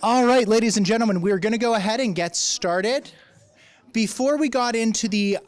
All right, ladies and gentlemen, we're going to go ahead and get started. Before we got into the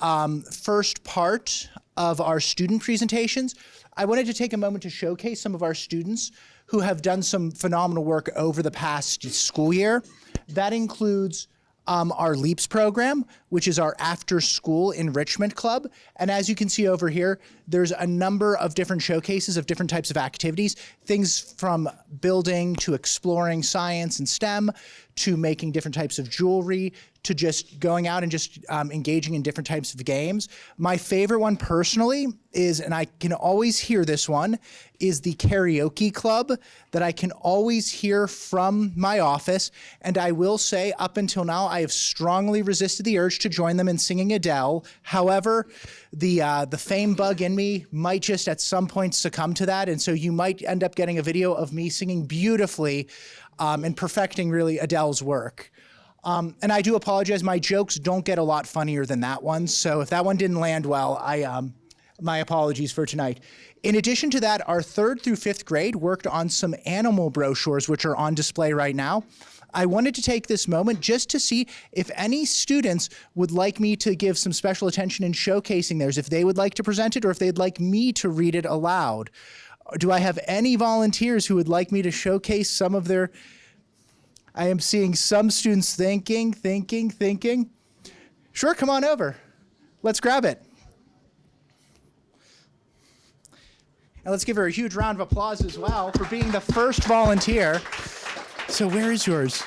first part of our student presentations, I wanted to take a moment to showcase some of our students who have done some phenomenal work over the past school year. That includes our LEAPS program, which is our after-school enrichment club. And as you can see over here, there's a number of different showcases of different types of activities, things from building to exploring science and STEM, to making different types of jewelry, to just going out and just engaging in different types of games. My favorite one personally is, and I can always hear this one, is the karaoke club that I can always hear from my office. And I will say, up until now, I have strongly resisted the urge to join them in singing Adele. However, the fame bug in me might just at some point succumb to that. And so you might end up getting a video of me singing beautifully and perfecting really Adele's work. And I do apologize, my jokes don't get a lot funnier than that one. So if that one didn't land well, my apologies for tonight. In addition to that, our 3rd through 5th grade worked on some animal brochures, which are on display right now. I wanted to take this moment just to see if any students would like me to give some special attention in showcasing theirs, if they would like to present it or if they'd like me to read it aloud. Do I have any volunteers who would like me to showcase some of their... I am seeing some students thinking. Sure, come on over. Let's grab it. And let's give her a huge round of applause as well for being the first volunteer. So where is yours?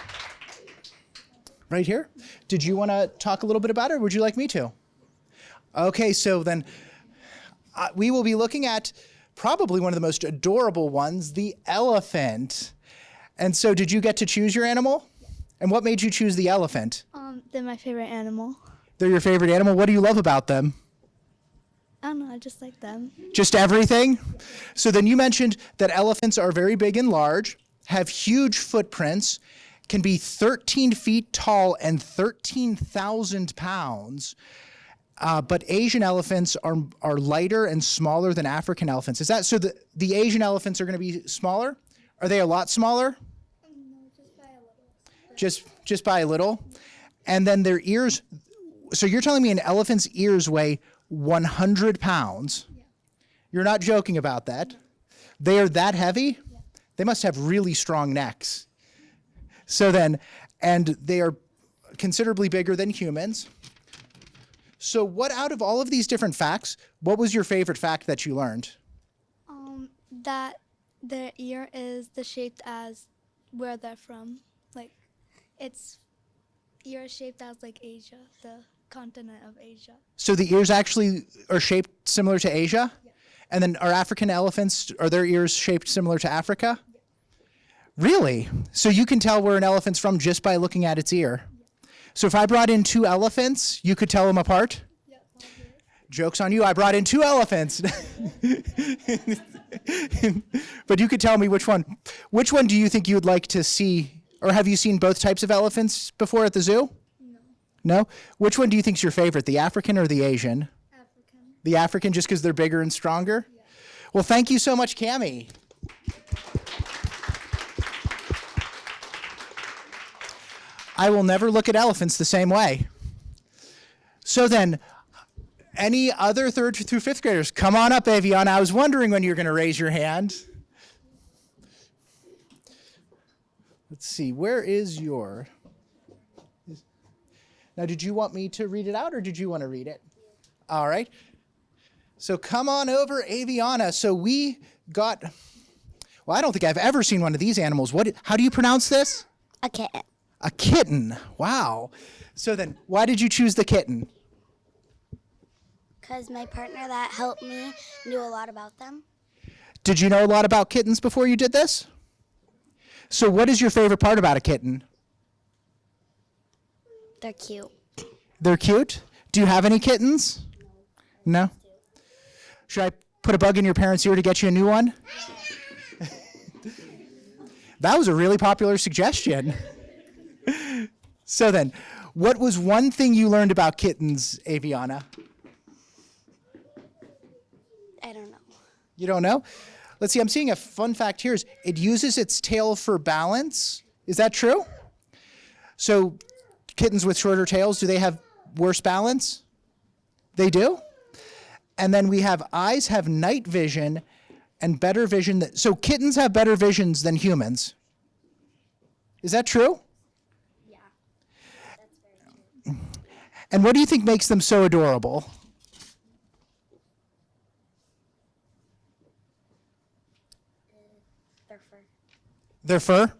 Right here? Did you want to talk a little bit about it, or would you like me to? Okay, so then we will be looking at probably one of the most adorable ones, the elephant. And so did you get to choose your animal? And what made you choose the elephant? They're my favorite animal. They're your favorite animal? What do you love about them? I don't know, I just like them. Just everything? So then you mentioned that elephants are very big and large, have huge footprints, can be 13 feet tall and 13,000 pounds. But Asian elephants are lighter and smaller than African elephants. Is that so? The Asian elephants are going to be smaller? Are they a lot smaller? No, just by a little. Just by a little? And then their ears, so you're telling me an elephant's ears weigh 100 pounds? Yeah. You're not joking about that? No. They are that heavy? Yeah. They must have really strong necks. So then, and they are considerably bigger than humans. So what out of all of these different facts, what was your favorite fact that you learned? That their ear is the shape as where they're from. Like, its ear is shaped as like Asia, the continent of Asia. So the ears actually are shaped similar to Asia? Yeah. And then are African elephants, are their ears shaped similar to Africa? Yeah. Really? So you can tell where an elephant's from just by looking at its ear? Yeah. So if I brought in 2 elephants, you could tell them apart? Yeah. Joke's on you, I brought in 2 elephants. But you could tell me which one. Which one do you think you would like to see, or have you seen both types of elephants before at the zoo? No. No? Which one do you think is your favorite, the African or the Asian? African. The African, just because they're bigger and stronger? Yeah. Well, thank you so much, Cammie. I will never look at elephants the same way. So then, any other 3rd through 5th graders? Come on up, Aviana. I was wondering when you were going to raise your hand. Let's see, where is your... Now, did you want me to read it out, or did you want to read it? All right. So come on over, Aviana. So we got... Well, I don't think I've ever seen one of these animals. How do you pronounce this? A kitten. A kitten. Wow. So then, why did you choose the kitten? Because my partner that helped me knew a lot about them. Did you know a lot about kittens before you did this? So what is your favorite part about a kitten? They're cute. They're cute? Do you have any kittens? No? Should I put a bug in your parents' ear to get you a new one? That was a really popular suggestion. So then, what was one thing you learned about kittens, Aviana? I don't know. You don't know? Let's see, I'm seeing a fun fact here is it uses its tail for balance Is that true? So kittens with shorter tails, do they have worse balance? They do? And then we have eyes have night vision and better vision. So kittens have better visions than humans. Is that true? Yeah. That's very true. And what do you think makes them so adorable? Their fur. Their fur?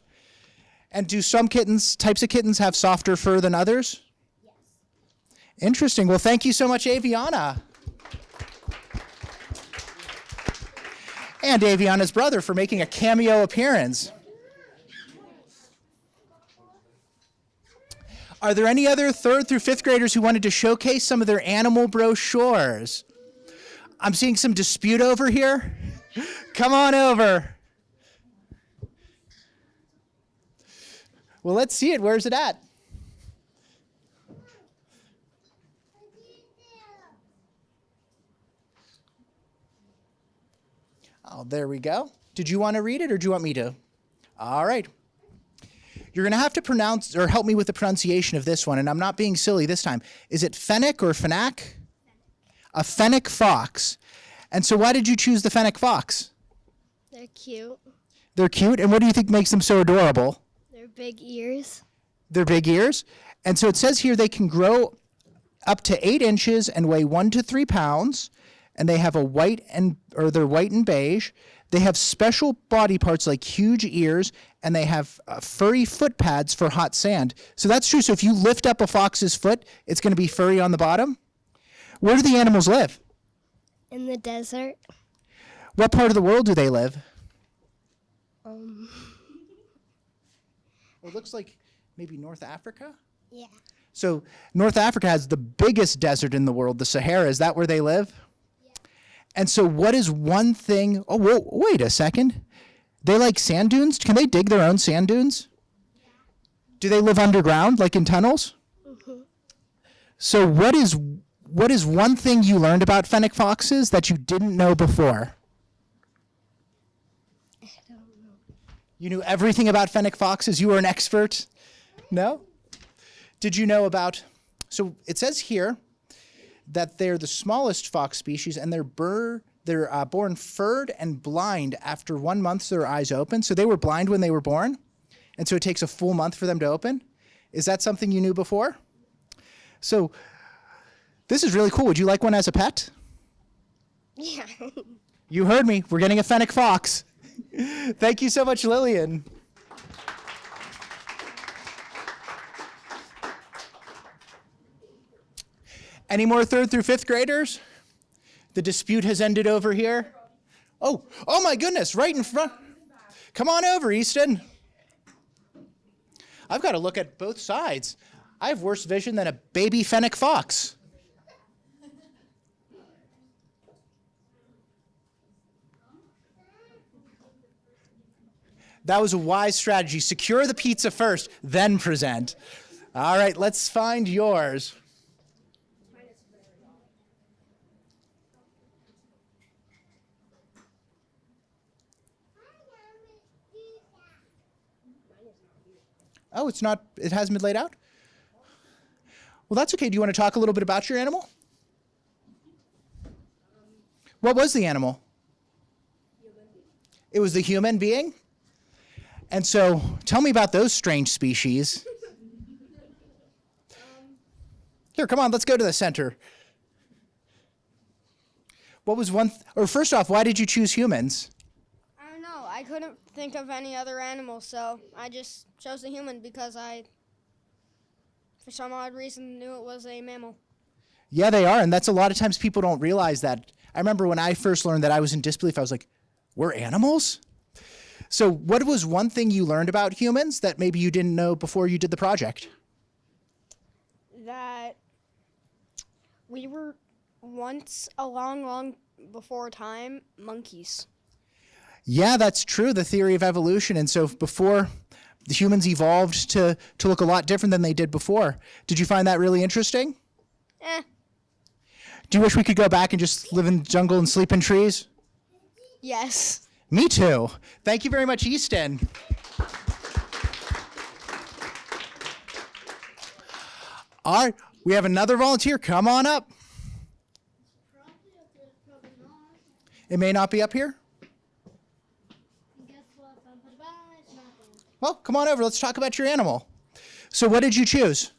And do some types of kittens have softer fur than others? Yes. Interesting. Well, thank you so much, Aviana. And Aviana's brother for making a cameo appearance. Are there any other 3rd through 5th graders who wanted to showcase some of their animal brochures? I'm seeing some dispute over here. Come on over. Well, let's see it. Where's it at? Oh, there we go. Did you want to read it or do you want me to? All right. You're going to have to pronounce or help me with the pronunciation of this one, and I'm not being silly this time. Is it fennec or fennec? A fennec fox. And so why did you choose the fennec fox? They're cute. They're cute, and what do you think makes them so adorable? They're big ears. Their big ears. And so it says here they can grow up to 8 inches and weigh 1 to 3 pounds, and they have they're white and beige. They have special body parts like huge ears, and they have furry foot pads for hot sand. So that's true. So if you lift up a fox's foot, it's going to be furry on the bottom. Where do the animals live? In the desert. What part of the world do they live? It looks like maybe North Africa. Yeah. So North Africa has the biggest desert in the world, the Sahara. Is that where they live? Yeah. And so what is one thing? Oh, whoa, wait a second. They like sand dunes? Can they dig their own sand dunes? Yeah. Do they live underground, like in tunnels? Mm-hmm. So what is one thing you learned about fennec foxes that you didn't know before? I don't know. You knew everything about fennec foxes? You were an expert? No? Did you know about, so it says here that they're the smallest fox species, and they're born furred and blind after 1 month their eyes open. So they were blind when they were born, and so it takes a full month for them to open. Is that something you knew before? So this is really cool. Would you like one as a pet? Yeah. You heard me. We're getting a fennec fox. Thank you so much, Lillian. Any more 3rd through 5th graders? The dispute has ended over here. Oh my goodness, right in front. Come on over, Easton. I've got to look at both sides. I have worse vision than a baby fennec fox. That was a wise strategy. Secure the pizza first, then present. All right, let's find yours. Oh, it's not, it hasn't been laid out? Well, that's okay. Do you want to talk a little bit about your animal? What was the animal? It was the human being? And so, tell me about those strange species. Here, come on, let's go to the center. What was first off, why did you choose humans? I don't know. I couldn't think of any other animal, so I just chose a human because I, for some odd reason, knew it was a mammal. Yeah, they are, and that's a lot of times people don't realize that. I remember when I first learned that, I was in disbelief. I was like, we're animals? So what was one thing you learned about humans that maybe you didn't know before you did the project? That we were once, a long, long before time, monkeys. Yeah, that's true, the theory of evolution. And so before, the humans evolved to look a lot different than they did before. Did you find that really interesting? Do you wish we could go back and just live in the jungle and sleep in trees? Yes. Me too. Thank you very much, Easton. All right, we have another volunteer. Come on up. It may not be up here. Well, come on over. Let's talk about your animal. So what did you choose?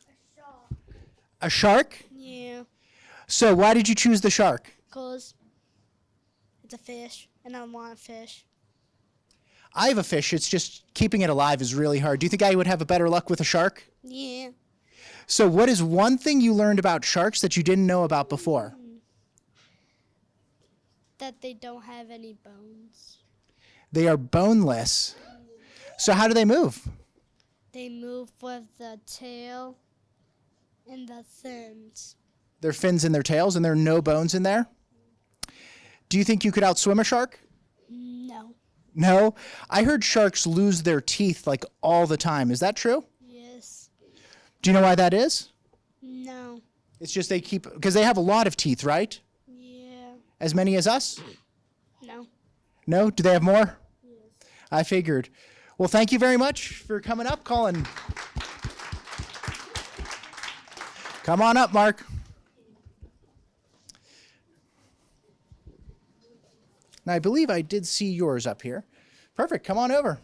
A shark? Yeah, So why did you choose the shark? because it's a fish, and I want a fish. I have a fish. It's just keeping it alive is really hard. Do you think I would have a better luck with a shark? Yeah, So what is one thing you learned about sharks that you didn't know about before? that they don't have any bones. They are boneless. So how do they move? They move with the tail and the fins. Their fins and their tails, and there are no bones in there? Do you think you could outswim a shark? No. No. I heard sharks lose their teeth like all the time. Is that true? Yes. Do you know why that is? No. It's just they keep, because they have a lot of teeth, right? Yeah. As many as us? No. No? Do they have more? Yes. I figured. Well, thank you very much for coming up, Colin. Come on up, Mark. Now, I believe I did see yours up here. Perfect. Come on over.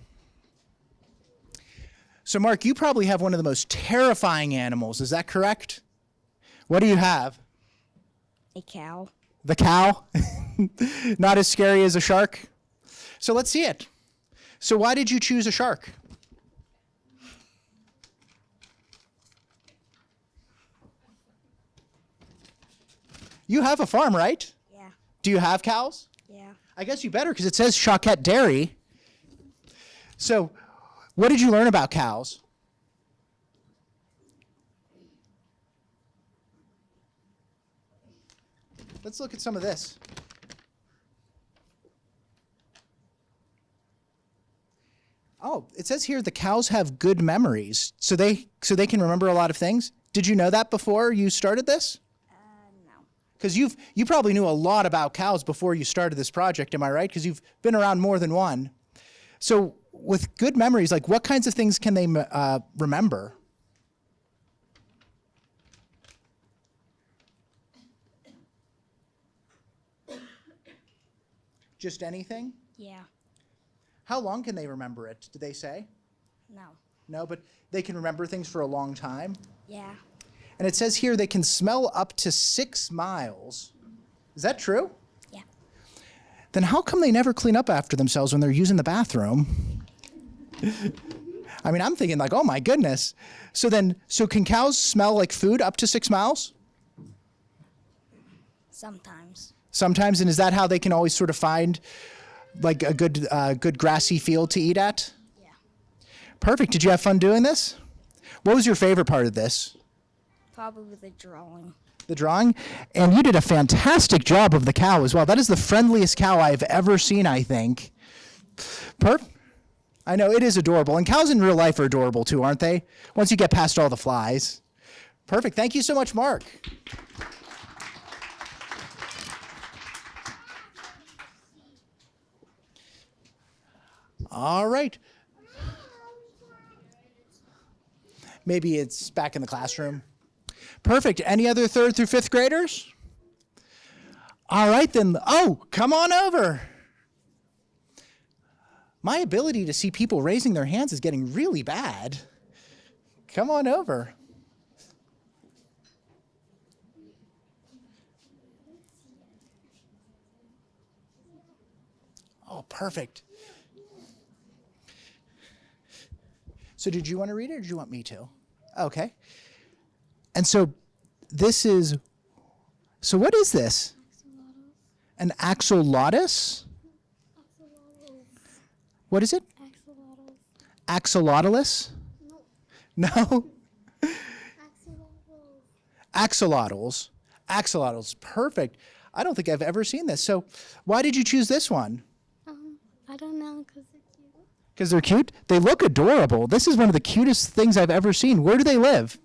So, Mark, you probably have one of the most terrifying animals. Is that correct? What do you have? A cow. The cow? Not as scary as a shark? So let's see it. So why did you choose a shark? You have a farm, right? Yeah. Do you have cows? Yeah. I guess you better because it says Choquette Dairy. So what did you learn about cows? Let's look at some of this. Oh, it says here the cows have good memories. So they can remember a lot of things. Did you know that before you started this? No. Because you probably knew a lot about cows before you started this project, am I right? Because you've been around more than one. So with good memories, like what kinds of things can they remember? Just anything? Yeah. How long can they remember it? Did they say? No. No, but they can remember things for a long time. Yeah. And it says here they can smell up to 6 miles. Is that true? Yeah. Then how come they never clean up after themselves when they're using the bathroom? I mean, I'm thinking like, oh my goodness. So can cows smell like food up to 6 miles? Sometimes. Sometimes, and is that how they can always sort of find like a good grassy field to eat at? Yeah. Perfect. Did you have fun doing this? What was your favorite part of this? Probably the drawing. The drawing? And you did a fantastic job of the cow as well. That is the friendliest cow I've ever seen, I think. I know, it is adorable. And cows in real life are adorable too, aren't they? Once you get past all the flies. Perfect. Thank you so much, Mark. All right. Maybe it's back in the classroom. Perfect. Any other 3rd through 5th graders? All right then. Oh, come on over. My ability to see people raising their hands is getting really bad. Come on over. Oh, perfect. So did you want to read it or did you want me to? Okay. And so this is, so what is this? An axolotl? What is it? Axolotl. No? Axolotls. Axolotls. Perfect. I don't think I've ever seen this. So why did you choose this one? I don't know, because they're cute. Because they're cute? They look adorable. This is one of the cutest things I've ever seen. Where do they live?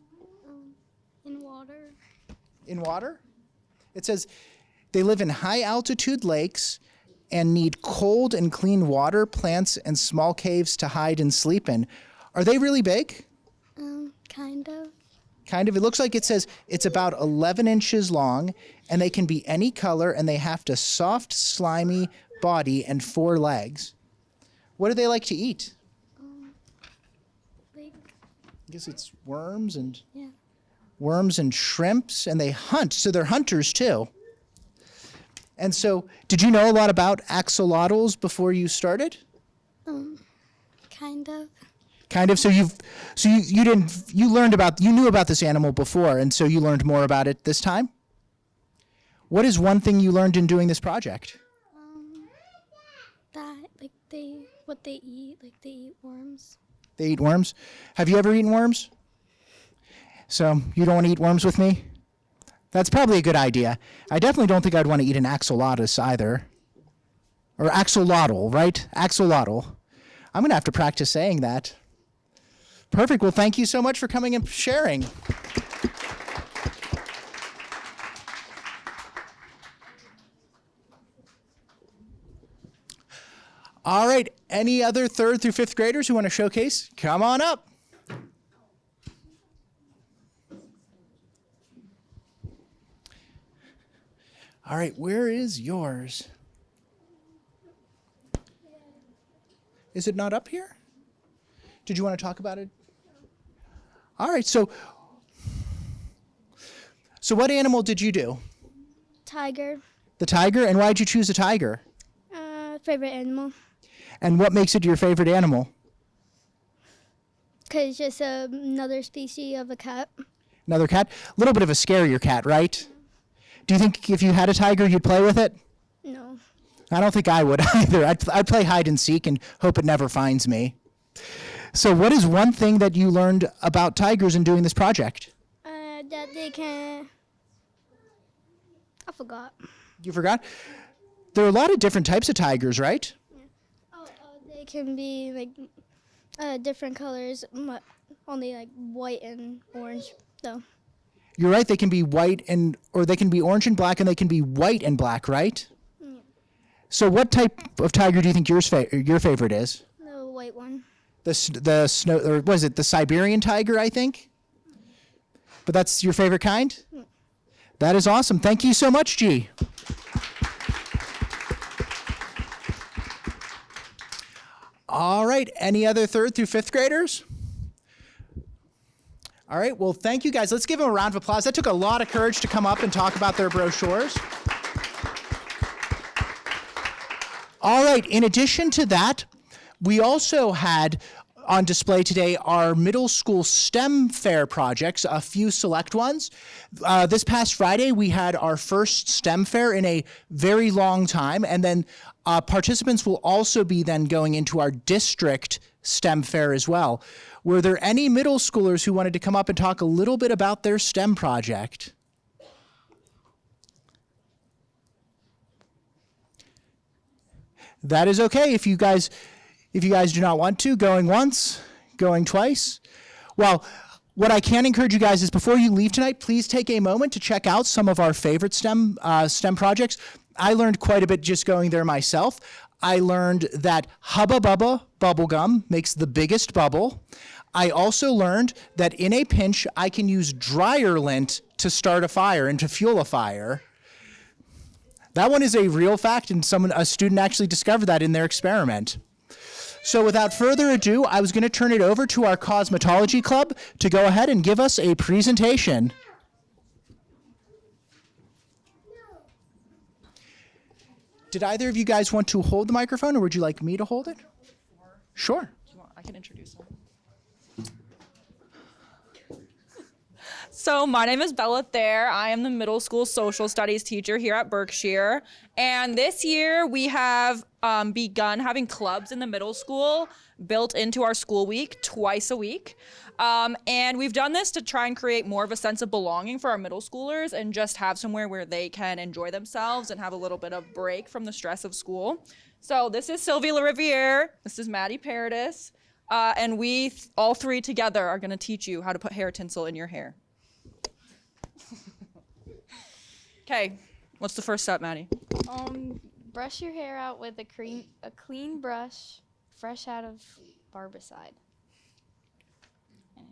In water. In water? It says they live in high altitude lakes and need cold and clean water, plants, and small caves to hide and sleep in. Are they really big? Kind of. Kind of. It looks like it says it's about 11 inches long, and they can be any color, and they have a soft, slimy body and 4 legs. What do they like to eat? Like, I guess it's worms and yeah. worms and shrimps, and they hunt. So they're hunters too. And so, did you know a lot about axolotls before you started? Kind of. Kind of. So you knew about this animal before, and so you learned more about it this time. What is one thing you learned in doing this project? That what they eat, like they eat worms. They eat worms. Have you ever eaten worms? So you don't want to eat worms with me? That's probably a good idea. I definitely don't think I'd want to eat an axolotus either. Or axolotl, right? Axolotl. I'm going to have to practice saying that. Perfect. Well, thank you so much for coming and sharing. All right. Any other 3rd through 5th graders who want to showcase? Come on up. All right. Where is yours? Is it not up here? Did you want to talk about it? All right. So what animal did you do? Tiger. The tiger? And why did you choose a tiger? Favorite animal. And what makes it your favorite animal? Because it's just another species of a cat. Another cat? A little bit of a scarier cat, right? Do you think if you had a tiger, you'd play with it? No. I don't think I would either. I'd play hide and seek and hope it never finds me. So what is one thing that you learned about tigers in doing this project? That they can... I forgot. You forgot? There are a lot of different types of tigers, right? They can be like different colors, only like white and orange though. You're right. They can be white or they can be orange and black, and they can be white and black, right? Yeah. So what type of tiger do you think your favorite is? The white one. The snow, or was it the Siberian tiger, I think? But that's your favorite kind? That is awesome. Thank you so much, G. All right. Any other 3rd through 5th graders? All right. Well, thank you guys. Let's give them a round of applause. That took a lot of courage to come up and talk about their brochures. All right. In addition to that, we also had on display today our middle school STEM fair projects, a few select ones. This past Friday, we had our first STEM fair in a very long time, and then participants will also be then going into our district STEM fair as well. Were there any middle schoolers who wanted to come up and talk a little bit about their STEM project? That is okay if you guys do not want to. Going once, going twice. Well, what I can encourage you guys is before you leave tonight, please take a moment to check out some of our favorite STEM projects. I learned quite a bit just going there myself. I learned that Hubba Bubba bubblegum makes the biggest bubble. I also learned that in a pinch, I can use dryer lint to start a fire and to fuel a fire. That one is a real fact, and a student actually discovered that in their experiment. So without further ado, I was going to turn it over to our cosmetology club to go ahead and give us a presentation. Did either of you guys want to hold the microphone, or would you like me to hold it? Sure. I can introduce them. So my name is Bella Thayer. I am the middle school social studies teacher here at Berkshire. And this year we have begun having clubs in the middle school built into our school week twice a week. And we've done this to try and create more of a sense of belonging for our middle schoolers and just have somewhere where they can enjoy themselves and have a little bit of break from the stress of school. So this is Sylvie LaRiviere. This is Maddie Paradis. And we all three together are going to teach you how to put hair tinsel in your hair. Okay, what's the first step, Maddie? Brush your hair out with a clean brush, fresh out of barbicide. And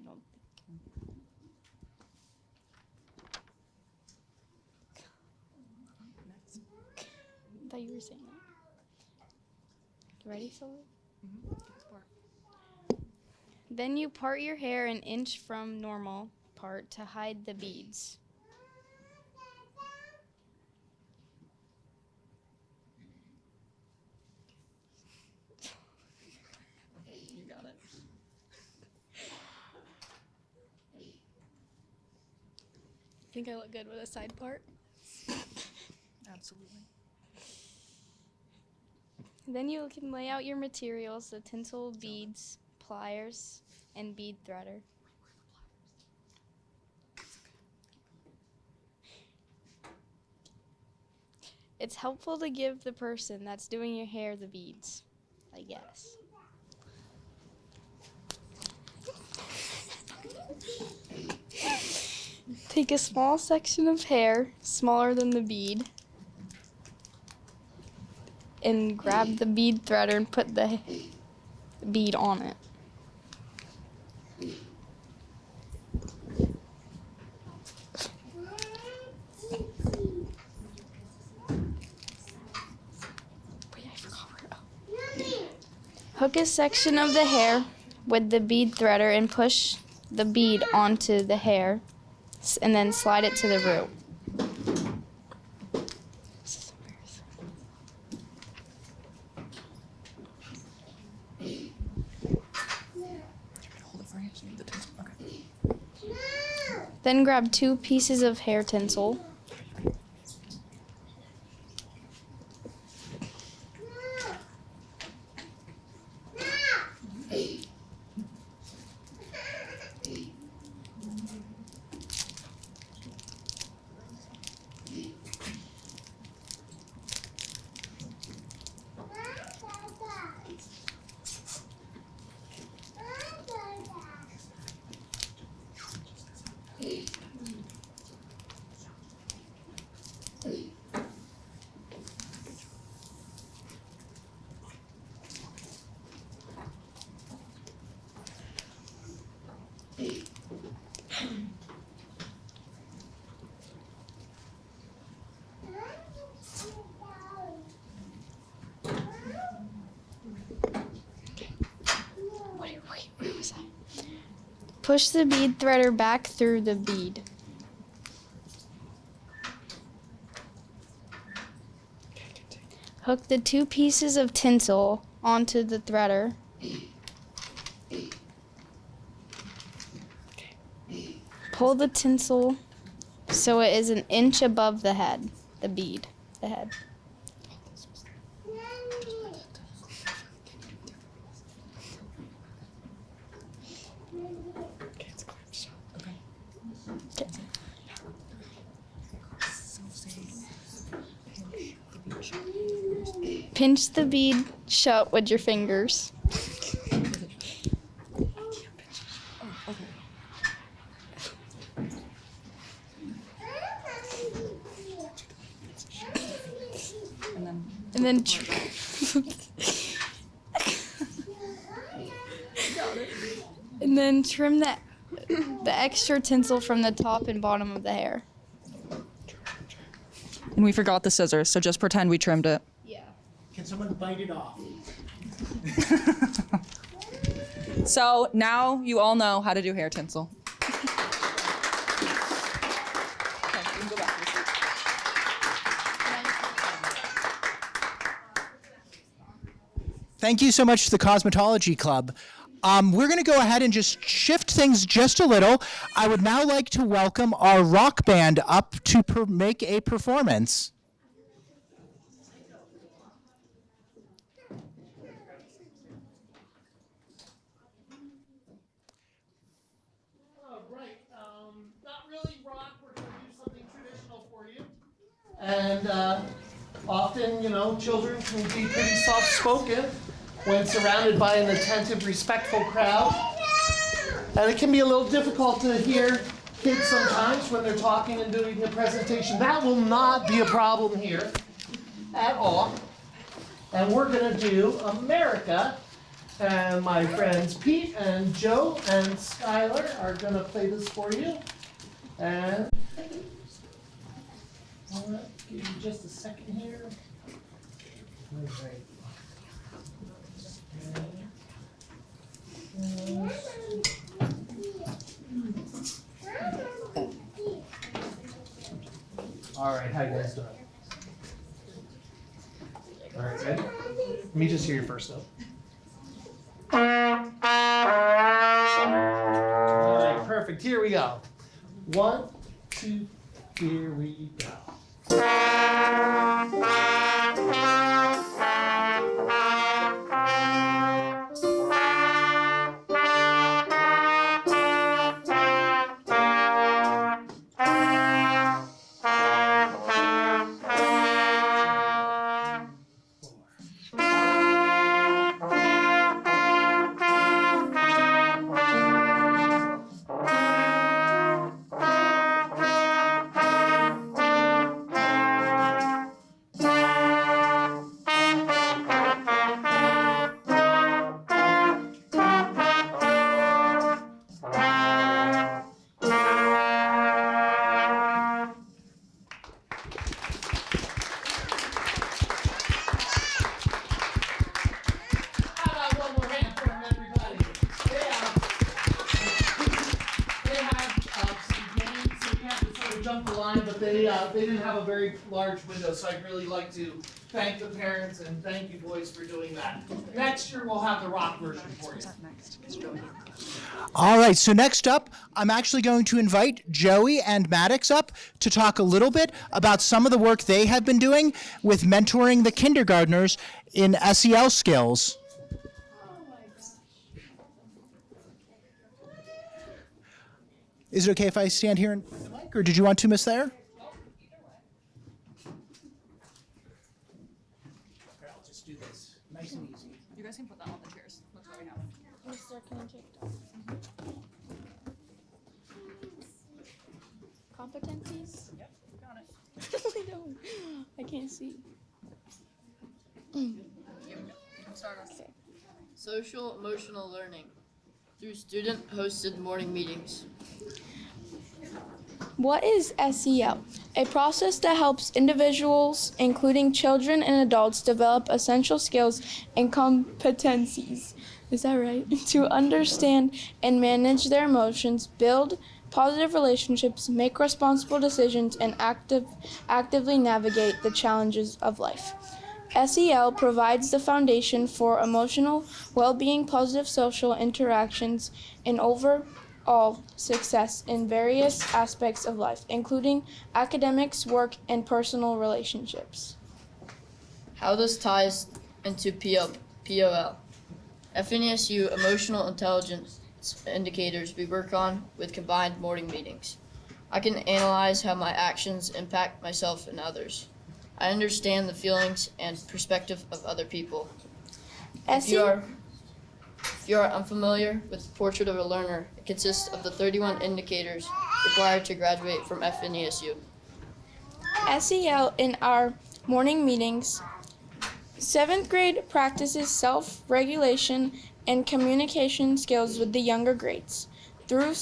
thought you were saying that. You ready, Sully? Then you part your hair an inch from normal part to hide the beads. You got it. Think I look good with a side part? Absolutely. Then you can lay out your materials, the tinsel, beads, pliers, and bead threader. It's helpful to give the person that's doing your hair the beads, I guess. Take a small section of hair, smaller than the bead, and grab the bead threader and put the bead on it. Hook a section of the hair with the bead threader and push the bead onto the hair and then slide it to the root. Then grab 2 pieces of hair tinsel. Where was I? Push the bead threader back through the bead. Hook the 2 pieces of tinsel onto the threader. Pull the tinsel so it is an inch above the head, the bead, the head. Pinch the bead shut with your fingers. And then and then trim the extra tinsel from the top and bottom of the hair. And we forgot the scissors, so just pretend we trimmed it. Yeah. Can someone bite it off? So now you all know how to do hair tinsel. Okay, you can go back to your seat. Thank you so much to the Cosmetology Club. We're going to go ahead and just shift things just a little. I would now like to welcome our rock band up to make a performance. Right. Not really rock. We're going to do something traditional for you. And often, you know, children can be pretty soft-spoken when surrounded by an attentive, respectful crowd. And it can be a little difficult to hear kids sometimes when they're talking and doing a presentation. That will not be a problem here at all. And we're going to do America. And my friends Pete and Joe and Skylar are going to play this for you. And I'll give you just a second here. All right, how you guys doing? All right, ready? Let me just hear your first note. All right, perfect. Here we go. 1, 2, here we go. How about one more hand for them, everybody? They have some games, so we have to sort of jump the line, but they didn't have a very large window, so I'd really like to thank the parents and thank you boys for doing that. Next year we'll have the rock version for you. All right, so next up, I'm actually going to invite Joey and Maddox up to talk a little bit about some of the work they have been doing with mentoring the kindergartners in SEL skills. Is it okay if I stand here and the mic, or did you want to, Miss Thayer? Here, I'll just do this, nice and easy. You guys can put that on the chairs. That's what we have. Competencies? Yep, got it. I don't. I can't see. Okay. Social emotional learning through student-hosted morning meetings. What is SEL? A process that helps individuals, including children and adults, develop essential skills and competencies. Is that right? To understand and manage their emotions, build positive relationships, make responsible decisions, and actively navigate the challenges of life. SEL provides the foundation for emotional well-being, positive social interactions, and overall success in various aspects of life, including academics, work, and personal relationships. How this ties into POL. FNESU emotional intelligence indicators we work on with combined morning meetings. I can analyze how my actions impact myself and others. I understand the feelings and perspective of other people. If you are unfamiliar with the Portrait of a Learner, it consists of the 31 indicators required to graduate from FNESU. SEL in our morning meetings. 7th grade practices self-regulation and communication skills with the younger grades through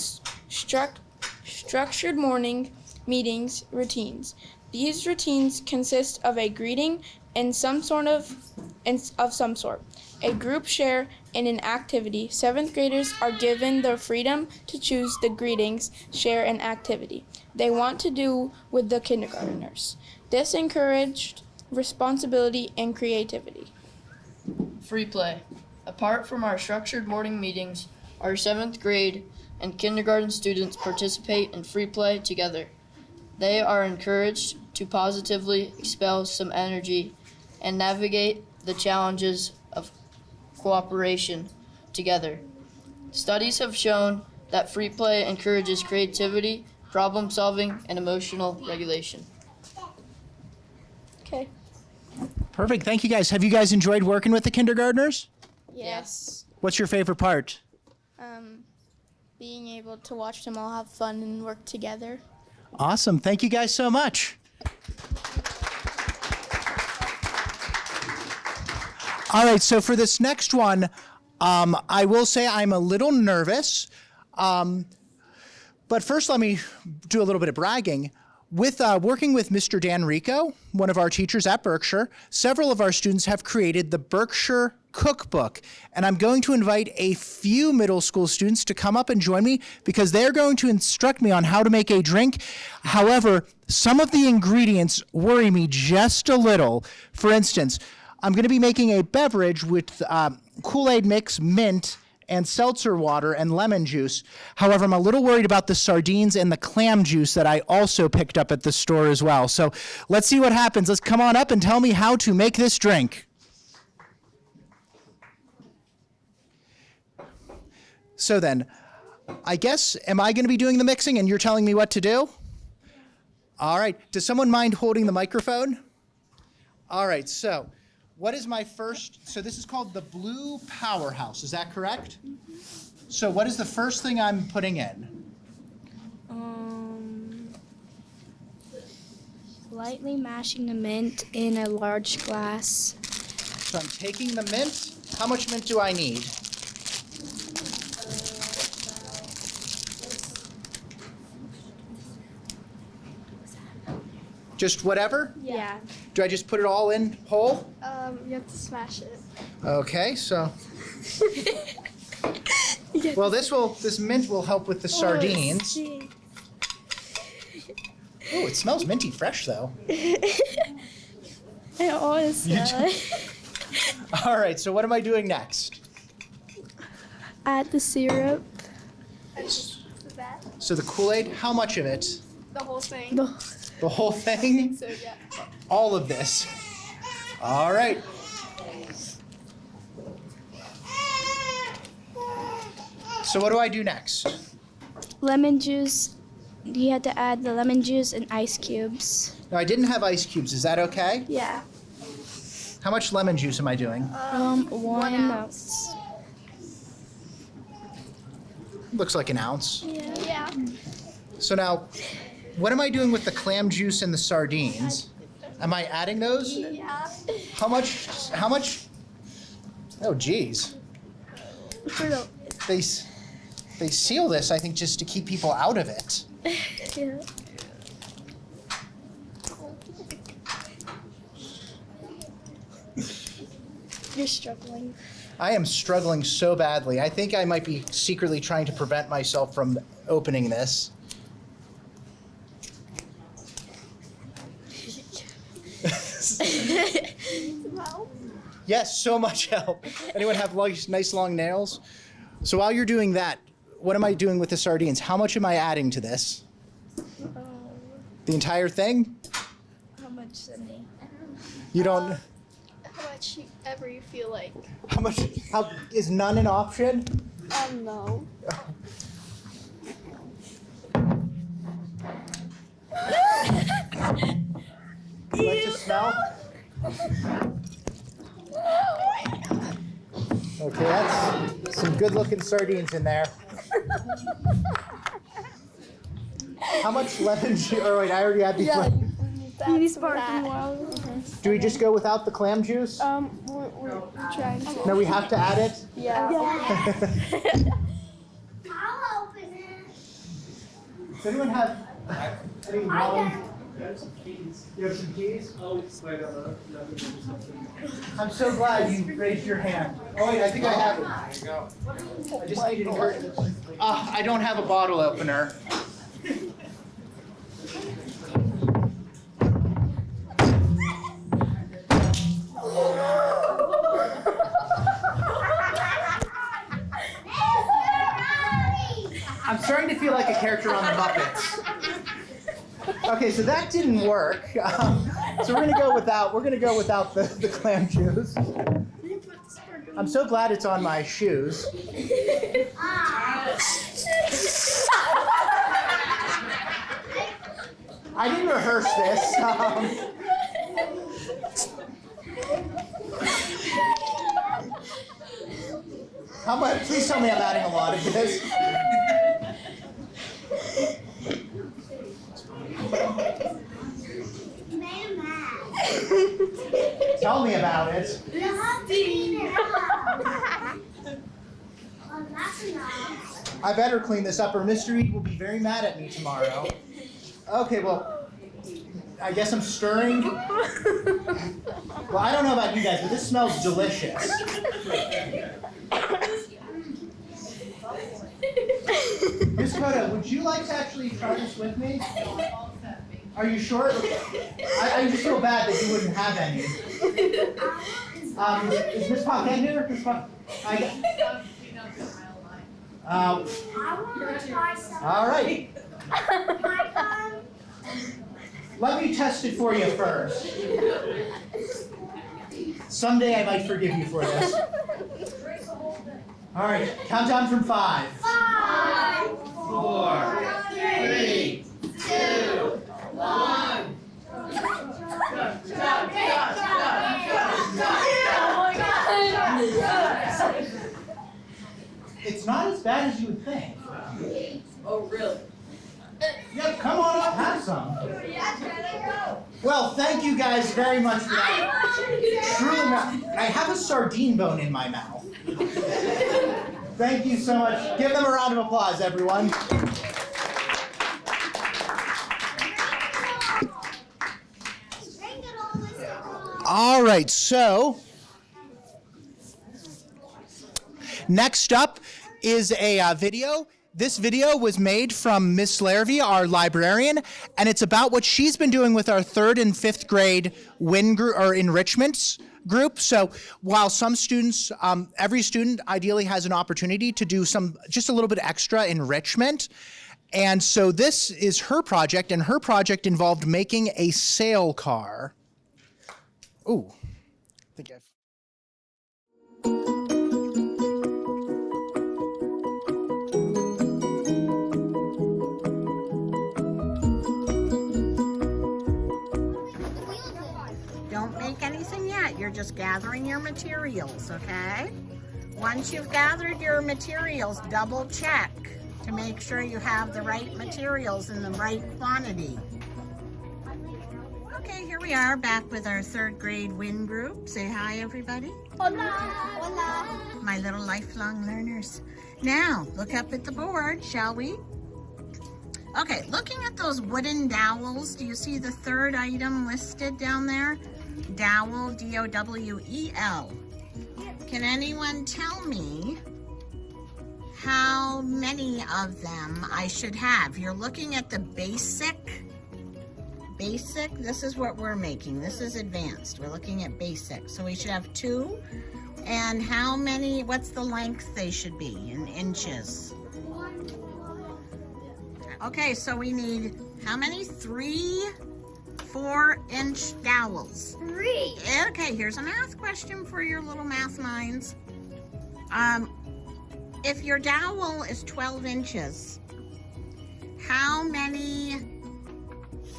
structured morning meetings routines. These routines consist of a greeting and some sort, a group share, and an activity. 7th graders are given the freedom to choose the greetings, share, and activity they want to do with the kindergartners. This encouraged responsibility and creativity. Free play. Apart from our structured morning meetings, our 7th grade and kindergarten students participate in free play together. They are encouraged to positively expel some energy and navigate the challenges of cooperation together. Studies have shown that free play encourages creativity, problem solving, and emotional regulation. Okay. Perfect, thank you guys. Have you guys enjoyed working with the kindergartners? Yes. What's your favorite part? Being able to watch them all have fun and work together. Awesome, thank you guys so much. All right, so for this next one, I will say I'm a little nervous. But first, let me do a little bit of bragging. With working with Mr. Dan Rico, one of our teachers at Berkshire, several of our students have created the Berkshire Cookbook. And I'm going to invite a few middle school students to come up and join me because they're going to instruct me on how to make a drink. However, some of the ingredients worry me just a little. For instance, I'm going to be making a beverage with Kool-Aid mix, mint, and seltzer water and lemon juice. However, I'm a little worried about the sardines and the clam juice that I also picked up at the store as well. So let's see what happens. Let's come on up and tell me how to make this drink. So then, I guess, am I going to be doing the mixing and you're telling me what to do? All right. Does someone mind holding the microphone? All right. So what is my first? So this is called the Blue Powerhouse. Is that correct? Mm-hmm. So what is the first thing I'm putting in? Lightly mashing the mint in a large glass. So I'm taking the mint. How much mint do I need? Just whatever? Yeah. Do I just put it all in whole? You have to smash it. Okay, so. Well, this mint will help with the sardines. Oh, it smells minty fresh though. I always smell it. All right, so what am I doing next? Add the syrup. So the Kool-Aid, how much of it? The whole thing. The whole thing? So yeah. All of this. All right. So what do I do next? Lemon juice. You had to add the lemon juice and ice cubes. No, I didn't have ice cubes. Is that okay? Yeah. How much lemon juice am I doing? 1 ounce. Looks like an ounce. Yeah. So now, what am I doing with the clam juice and the sardines? Am I adding those? Yeah. How much? Oh, geez. They seal this, I think, just to keep people out of it. Yeah. You're struggling. I am struggling so badly. I think I might be secretly trying to prevent myself from opening this. Yes, so much help. Anyone have nice long nails? So while you're doing that, what am I doing with the sardines? How much am I adding to this? The entire thing? How much, Cindy? You don't. How much ever you feel like. How much? Is none an option? No. Do you like to smell? Okay, that's some good-looking sardines in there. How much lemon juice? Oh wait, I already had these. You need sparkling water. Do we just go without the clam juice? We're trying to. No, we have to add it. Yeah. I'll open it. Does anyone have any long? You have some keys? I'm so glad you raised your hand. Oh wait, I think I have it. There you go. I just needed encouragement. I don't have a bottle opener. I'm starting to feel like a character on the Muppets. Okay, so that didn't work. So we're gonna go without. We're gonna go without the clam juice. I'm so glad it's on my shoes. I didn't rehearse this. How much? Please tell me I'm adding a lot of this. Tell me about it. I better clean this up or Mr. E will be very mad at me tomorrow. Okay, well, I guess I'm stirring. Well, I don't know about you guys, but this smells delicious. Miss Coda, would you like to actually try this with me? Are you sure? I just feel bad that you wouldn't have any. Is Miss Paquette here? Miss all right. Let me test it for you first. Someday I might forgive you for this. All right, count down from 5. 5, 4, 3, 2, 1. It's not as bad as you would think. Oh, really? Yep, come on up, have some. Well, thank you guys very much for that. Truly, I have a sardine bone in my mouth. Thank you so much. Give them a round of applause, everyone. All right, so next up is a video. This video was made from Miss Larrabee, our librarian, and it's about what she's been doing with our 3rd and 5th grade WIN group or enrichments group. So while some students, every student ideally has an opportunity to do just a little bit extra enrichment. And so this is her project, and her project involved making a sail car. Ooh, I think I've... Don't make anything yet. You're just gathering your materials, okay? Once you've gathered your materials, double check to make sure you have the right materials in the right quantity. Okay, here we are back with our 3rd grade WIN group. Say hi, everybody. Hola. Hola. My little lifelong learners. Now, look up at the board, shall we? Okay, looking at those wooden dowels, do you see the 3rd item listed down there? Dowel, D-O-W-E-L. Can anyone tell me how many of them I should have? You're looking at the basic. This is what we're making. This is advanced. We're looking at basic. So we should have 2. And how many, what's the length they should be in inches? Okay, so we need how many? 3 4-inch dowels. 3. Okay, here's a math question for your little math minds. If your dowel is 12 inches, how many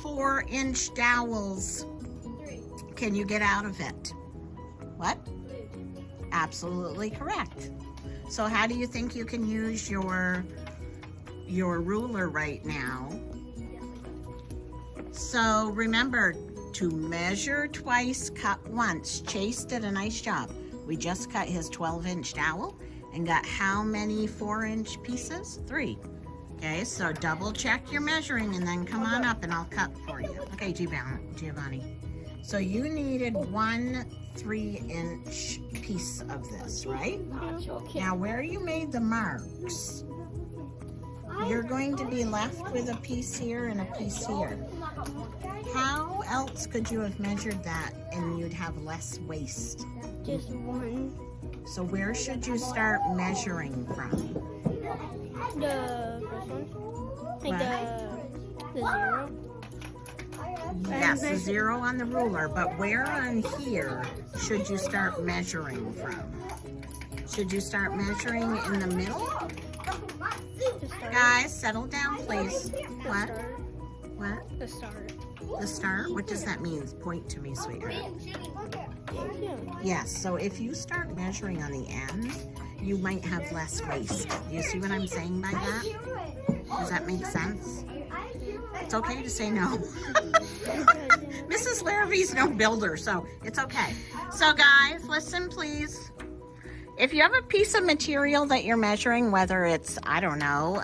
4-inch dowels can you get out of it? What? Absolutely correct. So how do you think you can use your ruler right now? So remember to measure twice, cut once. Chase did a nice job. We just cut his 12-inch dowel and got how many 4-inch pieces? 3. Okay, so double check your measuring and then come on up and I'll cut for you. Okay, Giovanni. So you needed 1 3-inch piece of this, right? Now where you made the marks, you're going to be left with a piece here and a piece here. How else could you have measured that and you'd have less waste? Just 1. So where should you start measuring from? The first one? Like the 0? Yes, the 0 on the ruler, but where on here should you start measuring from? Should you start measuring in the middle? Guys, settle down, please. What? What? The start. The start? What does that mean? Point to me, sweetheart. Yes, so if you start measuring on the end, you might have less waste. Do you see what I'm saying by that? Does that make sense? It's okay to say no. Mrs. Larrabee's no builder, so it's okay. So guys, listen please. If you have a piece of material that you're measuring, whether it's, I don't know,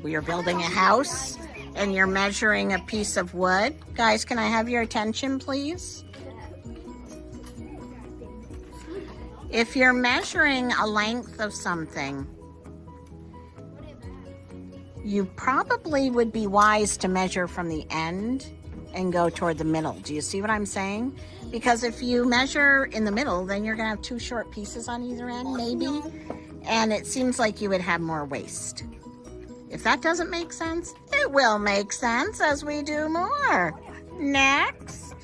we are building a house, and you're measuring a piece of wood. Guys, can I have your attention, please? If you're measuring a length of something, you probably would be wise to measure from the end and go toward the middle. Do you see what I'm saying? Because if you measure in the middle, then you're gonna have two short pieces on either end, maybe. And it seems like you would have more waste. If that doesn't make sense, it will make sense as we do more. Next.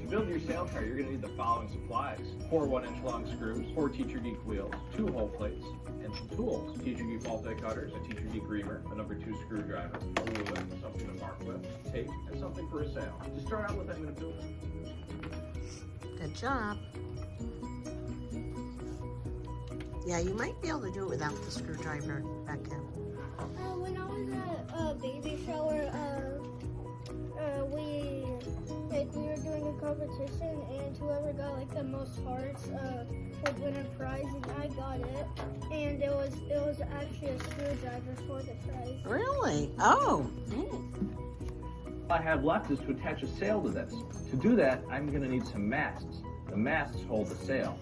To build your sail car, you're going to need the following supplies: 4 1-inch long screws, 4 Teacher Geek wheels, 2 hole plates, and some tools: Teacher Geek multi-cutters, a Teacher Geek reamer, a number 2 screwdriver, a ruler, something to mark with, tape, and something for a sail. To start out with, I'm going to build it. Good job. Yeah, you might be able to do it without the screwdriver back in. When I was at a baby shower, we were doing a competition, and whoever got like the most hearts would win a prize, and I got it. And it was actually a screwdriver for the prize. Really? Oh. All I have left is to attach a sail to this. To do that, I'm going to need some masts. The masts hold the sail.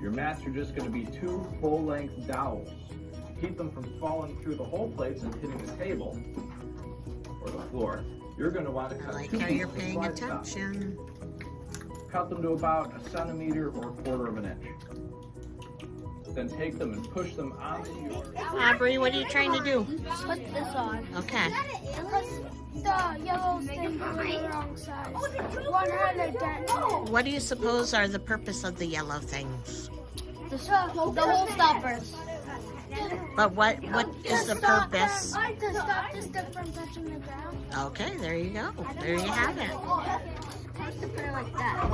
Your masts are just going to be 2 full-length dowels. To keep them from falling through the hole plates and hitting the table or the floor, you're going to want to cut I like 2 how pieces you're of paying slide stop. attention. Cut them to about 1 centimeter or 1/4 of an inch. Then take them and push them onto your... Aubrey, what are you trying to do? Put this on. Okay. Because the yellow thing was the wrong size. One had a dent. What do you suppose are the purpose of the yellow things? The hole stoppers. But what is the purpose? To stop the stick from touching the ground. Okay, there you go. There you have it. I have to put it like that.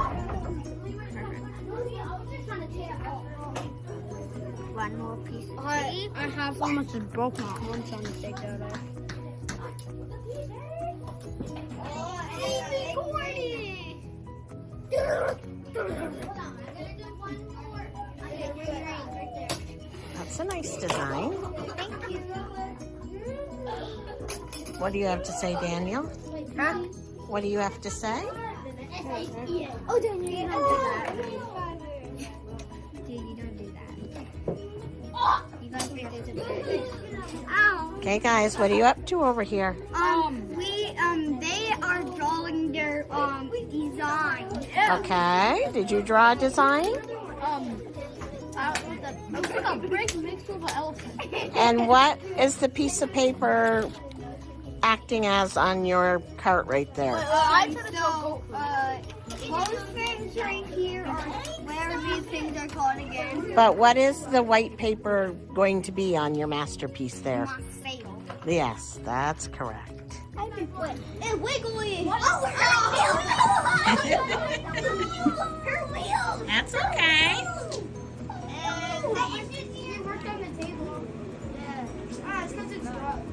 One more piece of tape. I have almost just broke my arm trying to take that off. That's a nice design. Thank you. What do you have to say, Daniel? Huh? What do you have to say? Oh, Daniel, you don't do that. Dude, you don't do that. You guys think there's a bird. Ow. Okay, guys, what are you up to over here? They are drawing their design. Okay, did you draw a design? It was like a brick mixed with an elephant. And what is the piece of paper acting as on your cart right there? Those things right here are where these things are called again. But what is the white paper going to be on your masterpiece there? My sail. Yes, that's correct. I can flip. It's wiggly. Her wheels. That's okay. You worked on the table. Yeah. It's because it's dropped.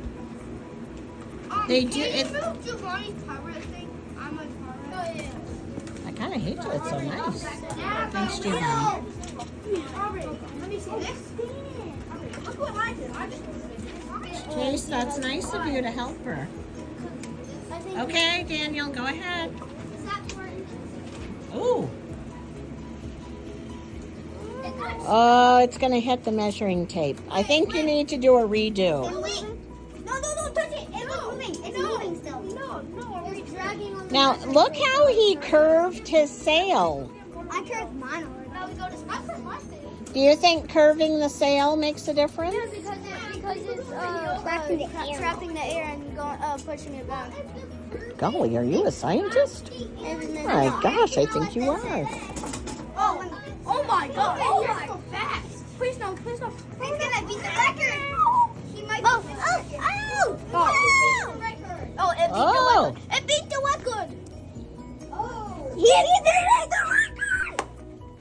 They do Can it. you move Giovanni's power thing? I'm a power. Oh, yeah. I kind of hate it. It's so nice. Yeah, Thanks, but Giovanni. let me see this. Look what I did. I did. Chase, that's nice of you to help her. Okay, Daniel, go ahead. Ooh. Oh, it's going to hit the measuring tape. I think you need to do a redo. No, touch it. It's moving. It's moving still. No. It's dragging on the Now, look how he curved his sail. I curved mine already. Now we go to I curved my sail. Do you think curving the sail makes a difference? Yeah, because it's trapping the air and going pushing it back. Golly, are you a scientist? My gosh, I think you are. Oh my God! Oh, you're so fast! Please no! He's gonna beat the record. He might beat the record. It beat the record. Oh! He beat the record.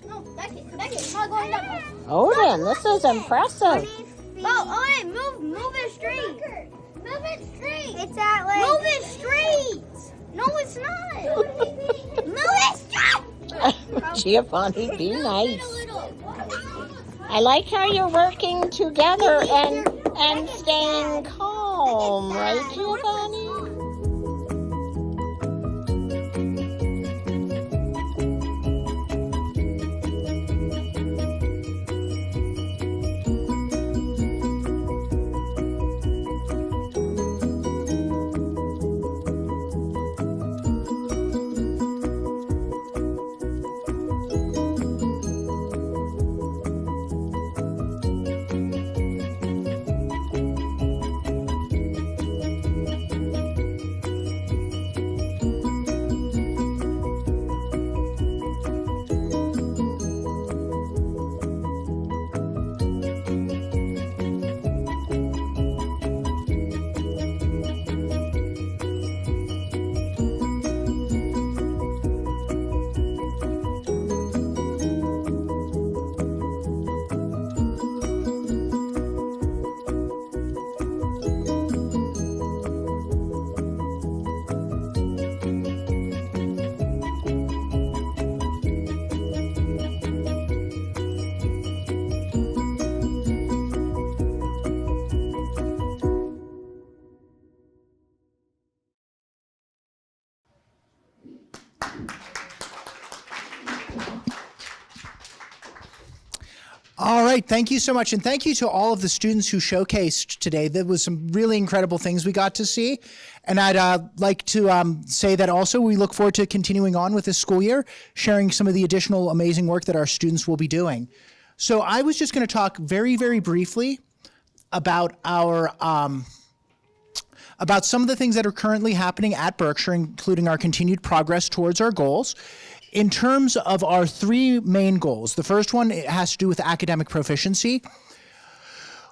No, that kid's not going up. Odin, this is impressive. Oh, move it straight. Move it straight. It's that way. Move it straight. No, it's not. Move it straight. Giovanni, be nice. I like how you're working together and staying calm, right, Giovanni? All right, thank you so much. And thank you to all of the students who showcased today. There was some really incredible things we got to see. And I'd like to say that also we look forward to continuing on with this school year, sharing some of the additional amazing work that our students will be doing. So I was just going to talk very, very briefly about our about some of the things that are currently happening at Berkshire, including our continued progress towards our goals. In terms of our three main goals, the first one has to do with academic proficiency.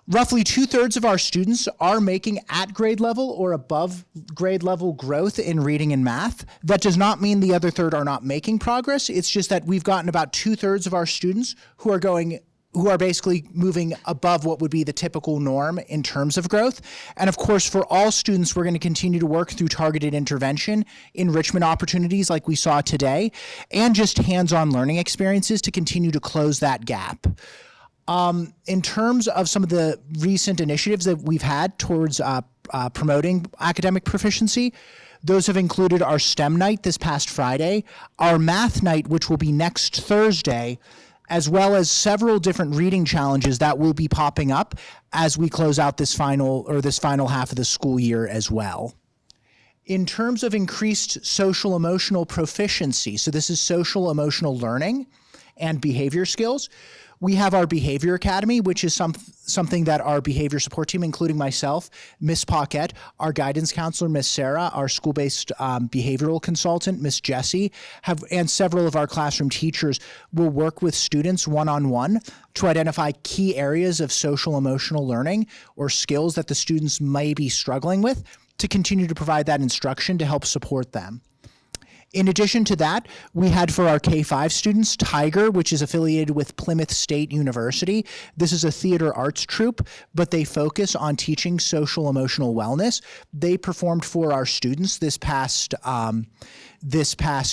Roughly 2/3 of our students are making at grade level or above grade level growth in reading and math. That does not mean the other third are not making progress. It's just that we've gotten about 2/3 of our students who are basically moving above what would be the typical norm in terms of growth. And of course, for all students, we're going to continue to work through targeted intervention, enrichment opportunities like we saw today, and just hands-on learning experiences to continue to close that gap. In terms of some of the recent initiatives that we've had towards promoting academic proficiency, those have included our STEM night this past Friday, our math night, which will be next Thursday, as well as several different reading challenges that will be popping up as we close out this final half of the school year as well. In terms of increased social emotional proficiency, so this is social emotional learning and behavior skills, we have our Behavior Academy, which is something that our behavior support team, including myself, Miss Paquette, our guidance counselor, Miss Sarah, our school-based behavioral consultant, Miss Jessie, and several of our classroom teachers will work with students one-on-one to identify key areas of social emotional learning or skills that the students may be struggling with to continue to provide that instruction to help support them. In addition to that, we had for our K-5 students, Tiger, which is affiliated with Plymouth State University. This is a theater arts troupe, but they focus on teaching social emotional wellness. They performed for our students this past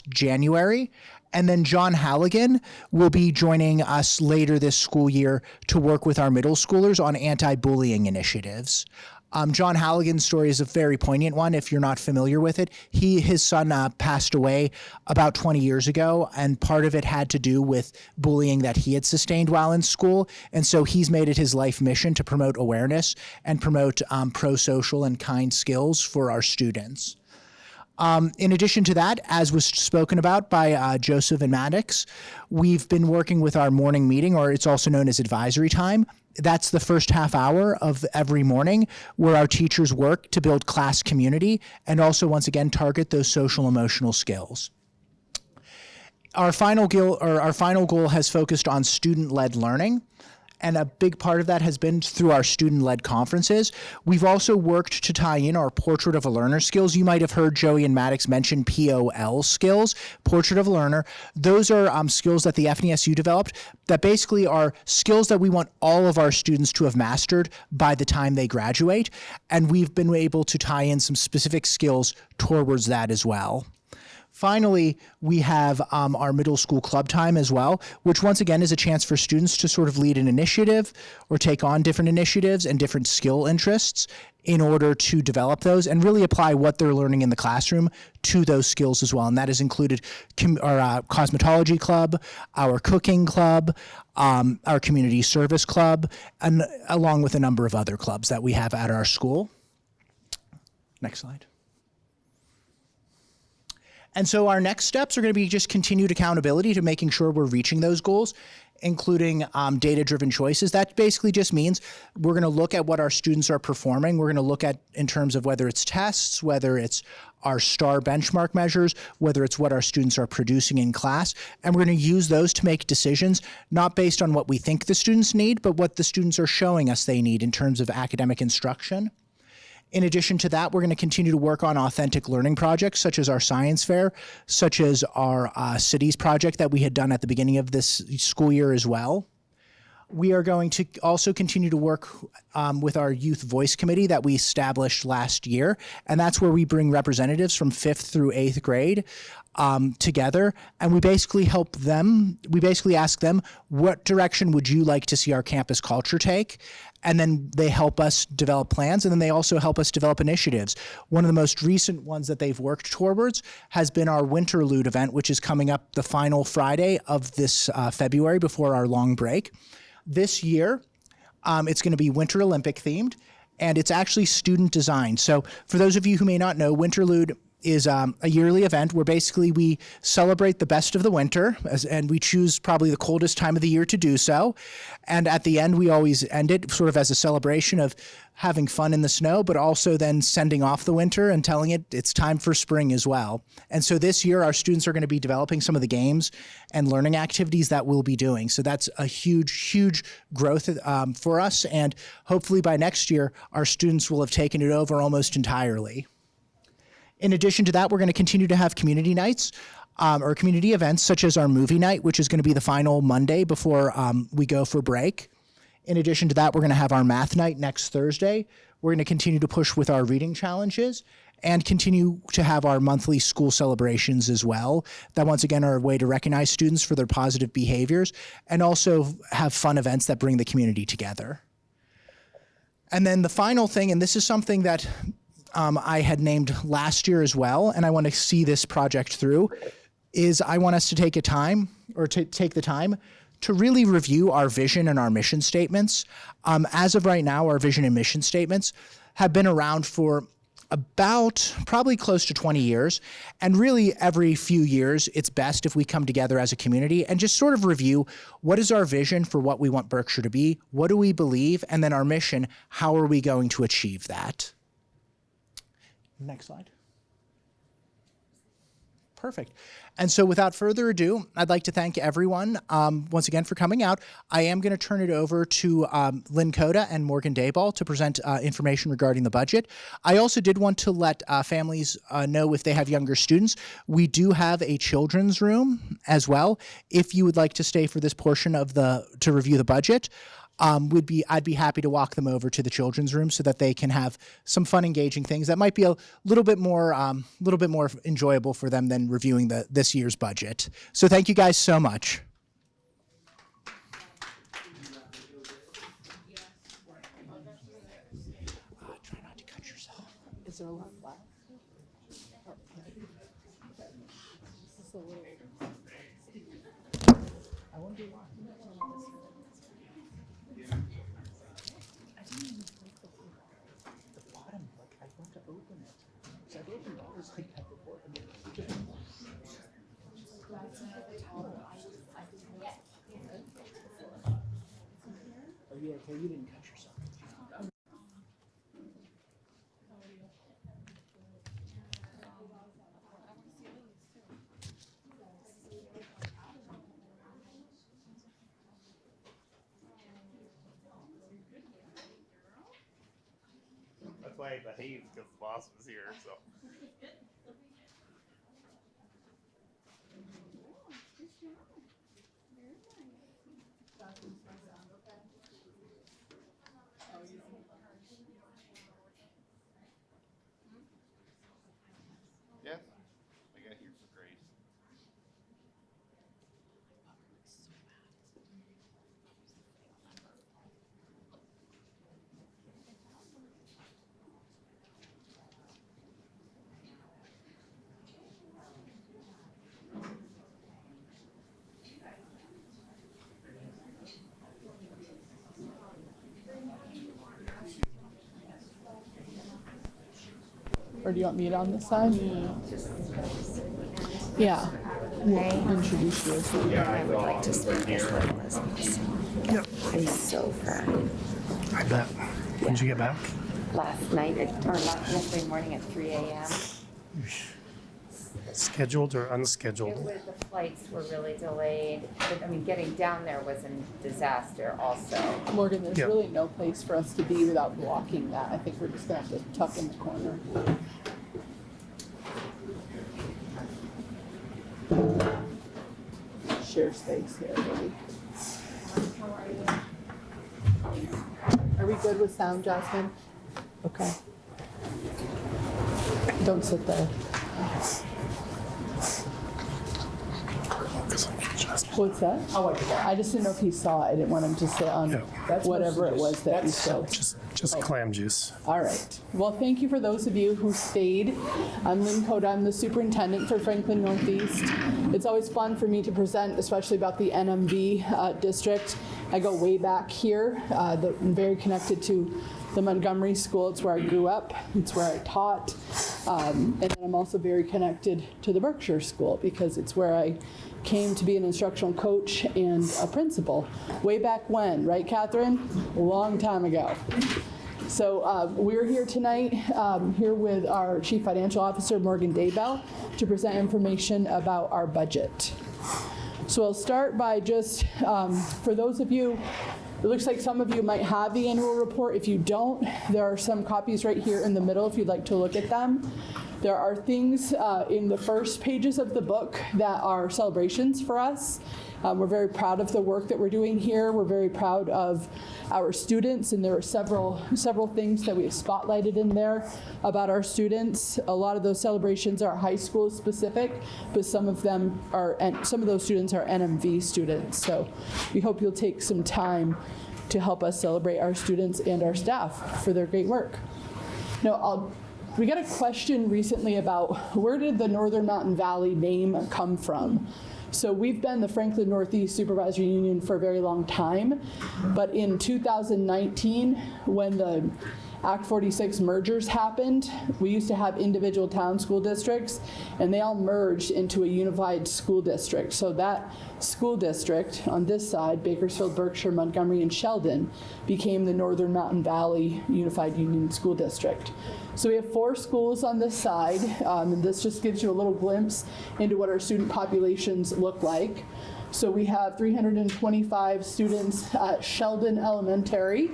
January. And then John Halligan will be joining us later this school year to work with our middle schoolers on anti-bullying initiatives. John Halligan's story is a very poignant one. If you're not familiar with it, his son passed away about 20 years ago, and part of it had to do with bullying that he had sustained while in school. And so he's made it his life mission to promote awareness and promote pro-social and kind skills for our students. In addition to that, as was spoken about by Joseph and Maddox, we've been working with our morning meeting, or it's also known as advisory time. That's the first half hour of every morning where our teachers work to build class community and also, once again, target those social emotional skills. Our final goal has focused on student-led learning. And a big part of that has been through our student-led conferences. We've also worked to tie in our Portrait of a Learner skills. You might have heard Joey and Maddox mention POL skills, Portrait of a Learner. Those are skills that the FNESU developed that basically are skills that we want all of our students to have mastered by the time they graduate. And we've been able to tie in some specific skills towards that as well. Finally, we have our middle school club time as well, which once again is a chance for students to sort of lead an initiative or take on different initiatives and different skill interests in order to develop those and really apply what they're learning in the classroom to those skills as well. And that has included our cosmetology club, our cooking club, our community service club, and along with a number of other clubs that we have at our school. Next slide. And so our next steps are going to be just continued accountability to making sure we're reaching those goals, including data-driven choices. That basically just means we're going to look at what our students are performing. We're going to look at in terms of whether it's tests, whether it's our STAR benchmark measures, whether it's what our students are producing in class, and we're going to use those to make decisions, not based on what we think the students need, but what the students are showing us they need in terms of academic instruction. In addition to that, we're going to continue to work on authentic learning projects, such as our science fair, such as our cities project that we had done at the beginning of this school year as well. We are going to also continue to work with our Youth Voice Committee that we established last year, and that's where we bring representatives from 5th through 8th grade together, and we basically ask them, what direction would you like to see our campus culture take? And then they help us develop plans, and then they also help us develop initiatives. One of the most recent ones that they've worked towards has been our Winterlude event, which is coming up the final Friday of this February before our long break. This year, it's going to be Winter Olympic themed, and it's actually student designed. So for those of you who may not know, Winterlude is a yearly event where basically we celebrate the best of the winter, and we choose probably the coldest time of the year to do so. And at the end, we always end it sort of as a celebration of having fun in the snow, but also then sending off the winter and telling it it's time for spring as well. And so this year, our students are going to be developing some of the games and learning activities that we'll be doing. So that's a huge, huge growth for us. And hopefully by next year, our students will have taken it over almost entirely. In addition to that, we're going to continue to have community nights or community events such as our movie night, which is going to be the final Monday before we go for break. In addition to that, we're going to have our math night next Thursday. We're going to continue to push with our reading challenges and continue to have our monthly school celebrations as well. That once again are a way to recognize students for their positive behaviors and also have fun events that bring the community together. And then the final thing, and this is something that I had named last year as well, and I want to see this project through, is I want us to take the time to really review our vision and our mission statements. As of right now, our vision and mission statements have been around for about probably close to 20 years. And really every few years, it's best if we come together as a community and just sort of review what is our vision for what we want Berkshire to be, what do we believe, and then our mission, how are we going to achieve that? Next slide. Perfect. And so without further ado, I'd like to thank everyone once again for coming out. I am going to turn it over to Lynn Coda and Morgan Dayball to present information regarding the budget. I also did want to let families know if they have younger students. We do have a children's room as well. If you would like to stay for this portion of to review the budget, I'd be happy to walk them over to the children's room so that they can have some fun, engaging things that might be a little bit more enjoyable for them than reviewing this year's budget. So thank you guys so much. Try not to cut yourself. Is there a lot left? I won't do a lot. Open it. So I've opened doors like that before. Are you okay? You didn't cut yourself. That's why I behaved, because the boss was here, so. Yes, I got here for grade. or do you want me on this side? Yeah. We'll introduce you. I would like to speak as little as possible. Yep. I'm so fried. I bet. When did you get back? Last night, yesterday morning at 3 a.m. Scheduled or unscheduled? The flights were really delayed. But, I mean, getting down there was a disaster also. Morgan, there's really no place for us to be without blocking that. I think we're just going to have to tuck in the corner. Share space here, maybe. Are we good with sound, Jasmine? Okay. Don't sit there. What's that? I just didn't know if he saw it. I didn't want him to sit on whatever it was that he showed. Just clam juice. All right. Well, thank you for those of you who stayed. I'm Lynn Coda. I'm the superintendent for Franklin Northeast. It's always fun for me to present, especially about the NMV district. I go way back here. I'm very connected to the Montgomery School. It's where I grew up. It's where I taught. And then I'm also very connected to the Berkshire School because it's where I came to be an instructional coach and a principal way back when, right, Catherine? A long time ago. So we're here tonight, here with our Chief Financial Officer, Morgan Daybell, to present information about our budget. So I'll start by just, for those of you, it looks like some of you might have the annual report. If you don't, there are some copies right here in the middle if you'd like to look at them. There are things in the first pages of the book that are celebrations for us. We're very proud of the work that we're doing here. We're very proud of our students, and there are several things that we have spotlighted in there about our students. A lot of those celebrations are high school specific, but some of those students are NMV students. So we hope you'll take some time to help us celebrate our students and our staff for their great work. Now, we got a question recently about where did the Northern Mountain Valley name come from? So we've been the Franklin Northeast Supervisory Union for a very long time, but in 2019, when the Act 46 mergers happened, we used to have individual town school districts, and they all merged into a unified school district. So that school district on this side, Bakersfield, Berkshire, Montgomery, and Sheldon, became the Northern Mountain Valley Unified Union School District. So we have 4 schools on this side, and this just gives you a little glimpse into what our student populations look like. So we have 325 students at Sheldon Elementary.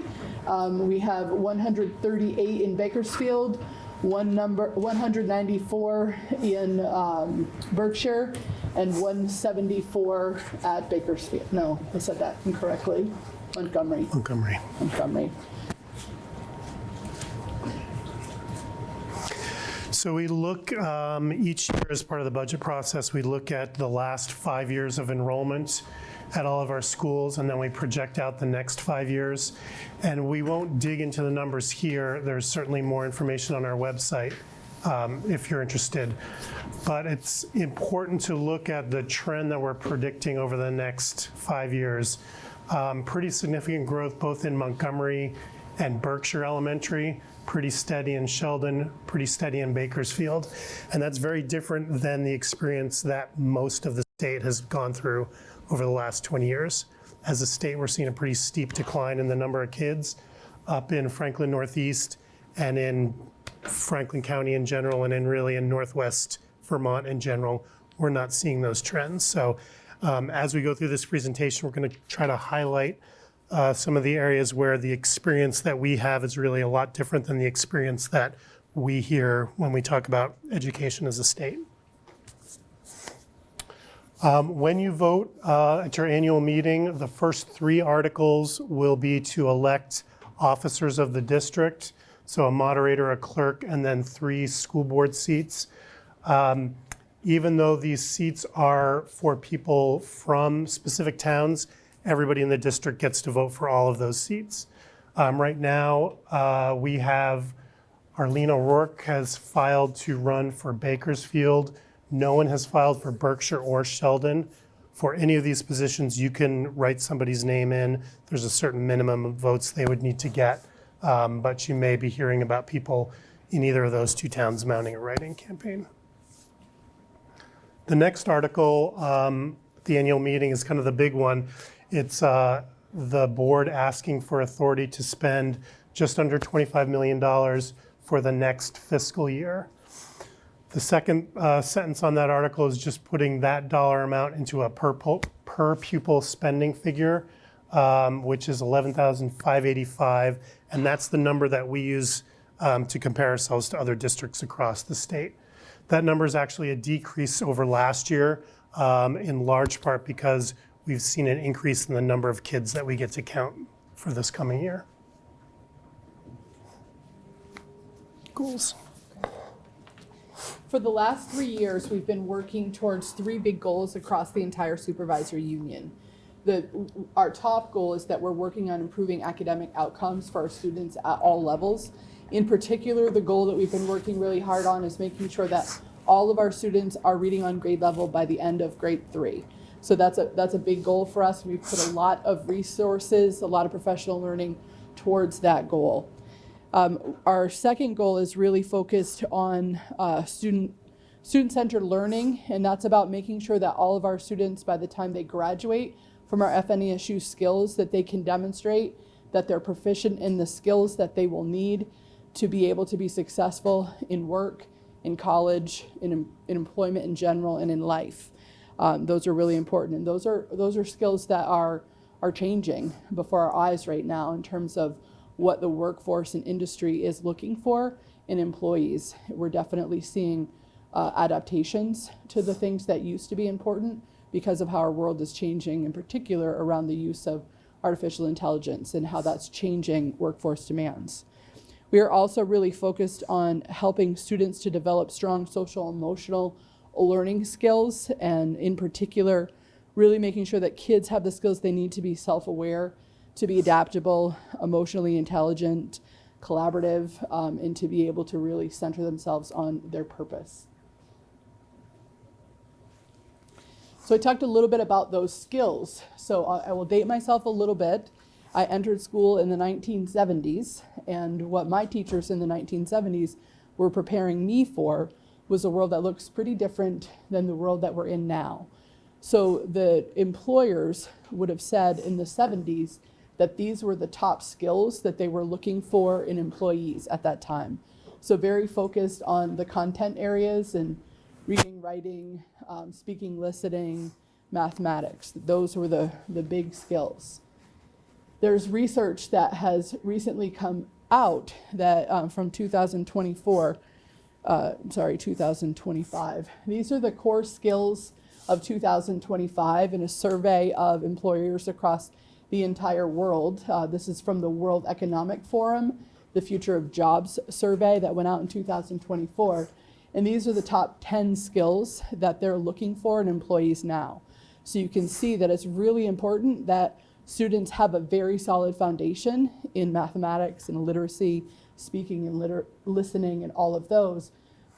We have 138 in Bakersfield, 194 in Berkshire, and 174 at Bakersfield. No, I said that incorrectly. Montgomery. So we look each year as part of the budget process, we look at the last 5 years of enrollment at all of our schools, and then we project out the next 5 years. And we won't dig into the numbers here. There's certainly more information on our website if you're interested. But it's important to look at the trend that we're predicting over the next 5 years. Pretty significant growth both in Montgomery and Berkshire Elementary, pretty steady in Sheldon, pretty steady in Bakersfield. And that's very different than the experience that most of the state has gone through over the last 20 years. As a state, we're seeing a pretty steep decline in the number of kids up in Franklin Northeast and in Franklin County in general, and in Northwest Vermont in general. We're not seeing those trends. So as we go through this presentation, we're going to try to highlight some of the areas where the experience that we have is really a lot different than the experience that we hear when we talk about education as a state. When you vote at your annual meeting, the first 3 articles will be to elect officers of the district, so a moderator, a clerk, and then 3 school board seats. Even though these seats are for people from specific towns, everybody in the district gets to vote for all of those seats. Right now, we have Arlene O'Rourke has filed to run for Bakersfield. No one has filed for Berkshire or Sheldon. For any of these positions, you can write somebody's name in. There's a certain minimum of votes they would need to get, but you may be hearing about people in either of those two towns mounting a write-in campaign. The next article, the annual meeting, is kind of the big one. It's the board asking for authority to spend just under $25 million for the next fiscal year. The second sentence on that article is just putting that dollar amount into a per pupil spending figure, which is $11,585, and that's the number that we use to compare ourselves to other districts across the state. That number is actually a decrease over last year, in large part because we've seen an increase in the number of kids that we get to count for this coming year. Goals. For the last 3 years, we've been working towards 3 big goals across the entire supervisory union. Our top goal is that we're working on improving academic outcomes for our students at all levels. In particular, the goal that we've been working really hard on is making sure that all of our students are reading on grade level by the end of grade 3. So that's a big goal for us. We've put a lot of resources, a lot of professional learning towards that goal. Our second goal is really focused on student-centered learning, and that's about making sure that all of our students, by the time they graduate from our FNESU skills, that they can demonstrate that they're proficient in the skills that they will need to be able to be successful in work, in college, in employment in general, and in life. Those are really important, and those are skills that are changing before our eyes right now in terms of what the workforce and industry is looking for in employees. We're definitely seeing adaptations to the things that used to be important because of how our world is changing, in particular around the use of artificial intelligence and how that's changing workforce demands. We are also really focused on helping students to develop strong social and emotional learning skills, and in particular, really making sure that kids have the skills they need to be self-aware, to be adaptable, emotionally intelligent, collaborative, and to be able to really center themselves on their purpose. So I talked a little bit about those skills. So I will date myself a little bit. I entered school in the 1970s, and what my teachers in the 1970s were preparing me for was a world that looks pretty different than the world that we're in now. So the employers would have said in the 70s that these were the top skills that they were looking for in employees at that time. So very focused on the content areas and reading, writing, speaking, listening, mathematics. Those were the big skills. There's research that has recently come out that from 2025. These are the core skills of 2025 in a survey of employers across the entire world. This is from the World Economic Forum, the Future of Jobs survey that went out in 2024. And these are the top 10 skills that they're looking for in employees now. So you can see that it's really important that students have a very solid foundation in mathematics and literacy, speaking and listening and all of those.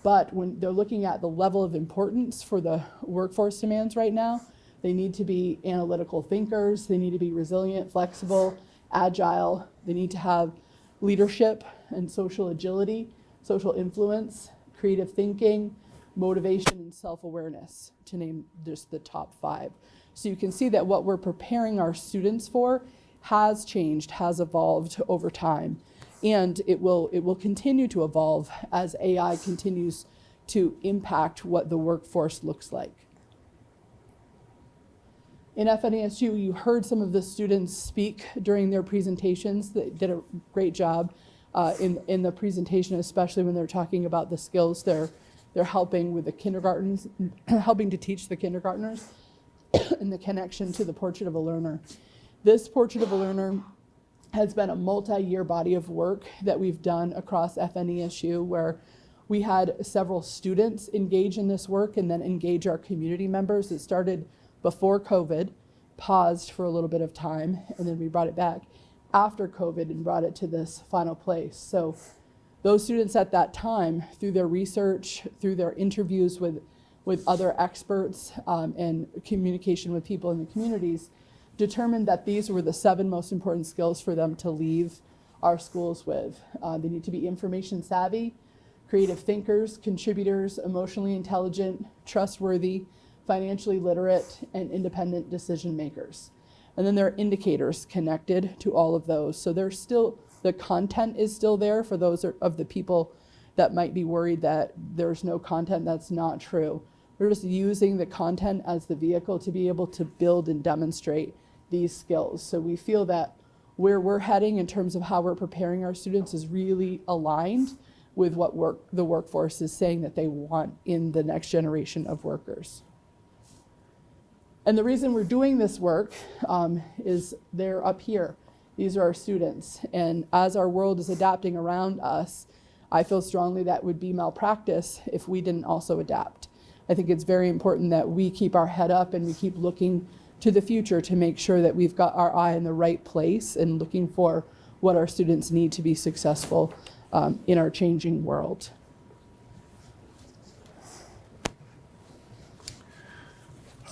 But when they're looking at the level of importance for the workforce demands right now, they need to be analytical thinkers, they need to be resilient, flexible, agile, they need to have leadership and social agility, social influence, creative thinking, motivation, and self-awareness, to name just the top 5. So you can see that what we're preparing our students for has changed, has evolved over time. And it will continue to evolve as AI continues to impact what the workforce looks like. In FNESU, you heard some of the students speak during their presentations. They did a great job in the presentation, especially when they're talking about the skills they're helping with the kindergartens, helping to teach the kindergartners, and the connection to the Portrait of a Learner. This Portrait of a Learner has been a multi-year body of work that we've done across FNESU, where we had several students engage in this work and then engage our community members. It started before COVID, paused for a little bit of time, and then we brought it back after COVID and brought it to this final place. So those students at that time, through their research, through their interviews with other experts and communication with people in the communities, determined that these were the 7 most important skills for them to leave our schools with. They need to be information savvy, creative thinkers, contributors, emotionally intelligent, trustworthy, financially literate, and independent decision makers. And then there are indicators connected to all of those. So there's still, the content is still there for those of the people that might be worried that there's no content. That's not true. We're just using the content as the vehicle to be able to build and demonstrate these skills. So we feel that where we're heading in terms of how we're preparing our students is really aligned with what the workforce is saying that they want in the next generation of workers. And the reason we're doing this work is they're up here. These are our students. And as our world is adapting around us, I feel strongly that would be malpractice if we didn't also adapt. I think it's very important that we keep our head up and we keep looking to the future to make sure that we've got our eye in the right place and looking for what our students need to be successful in our changing world.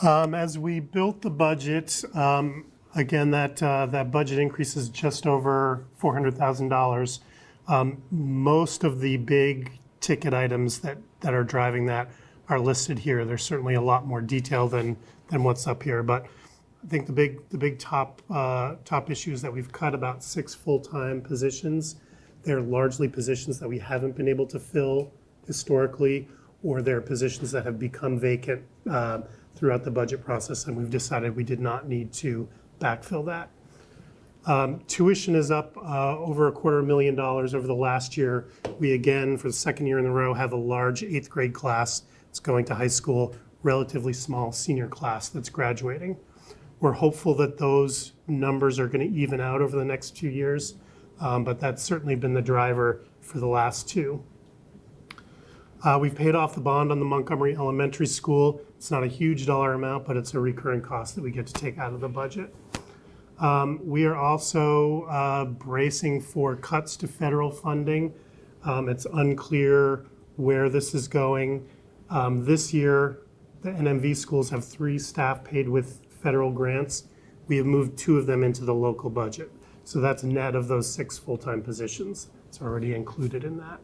As we built the budget, again, that budget increase is just over $400,000. Most of the big ticket items that are driving that are listed here. There's certainly a lot more detail than what's up here, but I think the big top issue is that we've cut about 6 full-time positions. They're largely positions that we haven't been able to fill historically, or they're positions that have become vacant throughout the budget process, and we've decided we did not need to backfill that. Tuition is up over $250,000 over the last year. We again, for the second year in a row, have a large 8th grade class that's going to high school, relatively small senior class that's graduating. We're hopeful that those numbers are going to even out over the next few years, but that's certainly been the driver for the last 2. We've paid off the bond on the Montgomery Elementary School. It's not a huge dollar amount, but it's a recurring cost that we get to take out of the budget. We are also bracing for cuts to federal funding. It's unclear where this is going. This year, the NMV schools have 3 staff paid with federal grants. We have moved 2 of them into the local budget. So that's net of those 6 full-time positions. It's already included in that.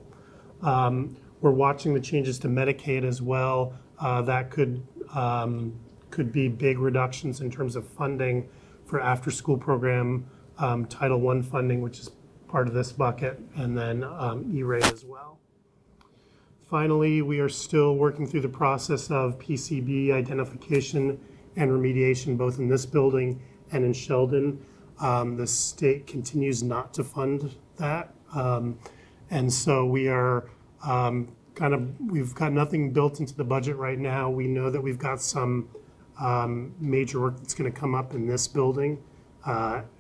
We're watching the changes to Medicaid as well. That could be big reductions in terms of funding for after-school program, Title I funding, which is part of this bucket, and then E-rate as well. Finally, we are still working through the process of PCB identification and remediation, both in this building and in Sheldon. The state continues not to fund that. And so we are we've got nothing built into the budget right now. We know that we've got some major work that's going to come up in this building.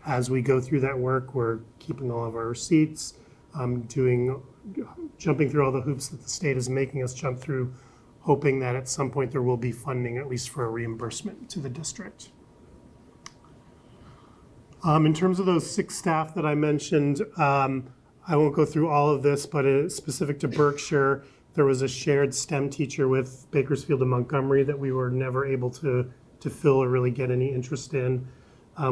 As we go through that work, we're keeping all of our receipts, jumping through all the hoops that the state is making us jump through, hoping that at some point there will be funding, at least for a reimbursement to the district. In terms of those 6 staff that I mentioned, I won't go through all of this, but it's specific to Berkshire. There was a shared STEM teacher with Bakersfield and Montgomery that we were never able to fill or really get any interest in.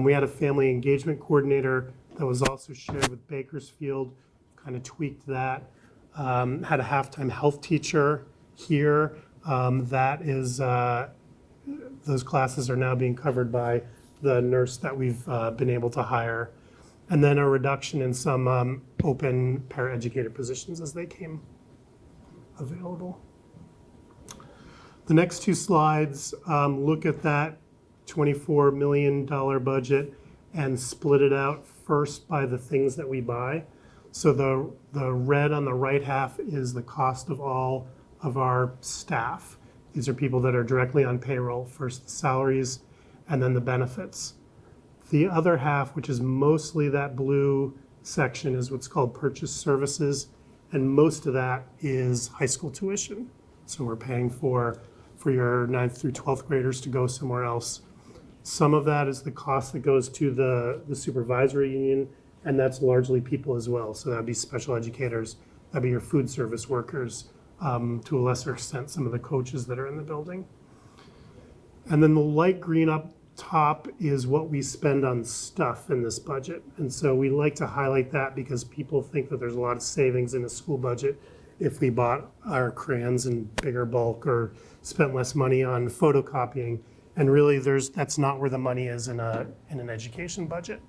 We had a family engagement coordinator that was also shared with Bakersfield, kind of tweaked that. Had a half-time health teacher here. Those classes are now being covered by the nurse that we've been able to hire. And then a reduction in some open paraeducator positions as they came available. The next 2 slides look at that $24 million budget and split it out first by the things that we buy. So the red on the right half is the cost of all of our staff. These are people that are directly on payroll, first the salaries and then the benefits. The other half, which is mostly that blue section, is what's called purchase services, and most of that is high school tuition. So we're paying for your 9th through 12th graders to go somewhere else. Some of that is the cost that goes to the supervisory union, and that's largely people as well. So that'd be special educators, that'd be your food service workers, to a lesser extent, some of the coaches that are in the building. And then the light green up top is what we spend on stuff in this budget. And so we like to highlight that because people think that there's a lot of savings in a school budget. if we bought our crayons in bigger bulk or spent less money on photocopying. And really, that's not where the money is in an education budget.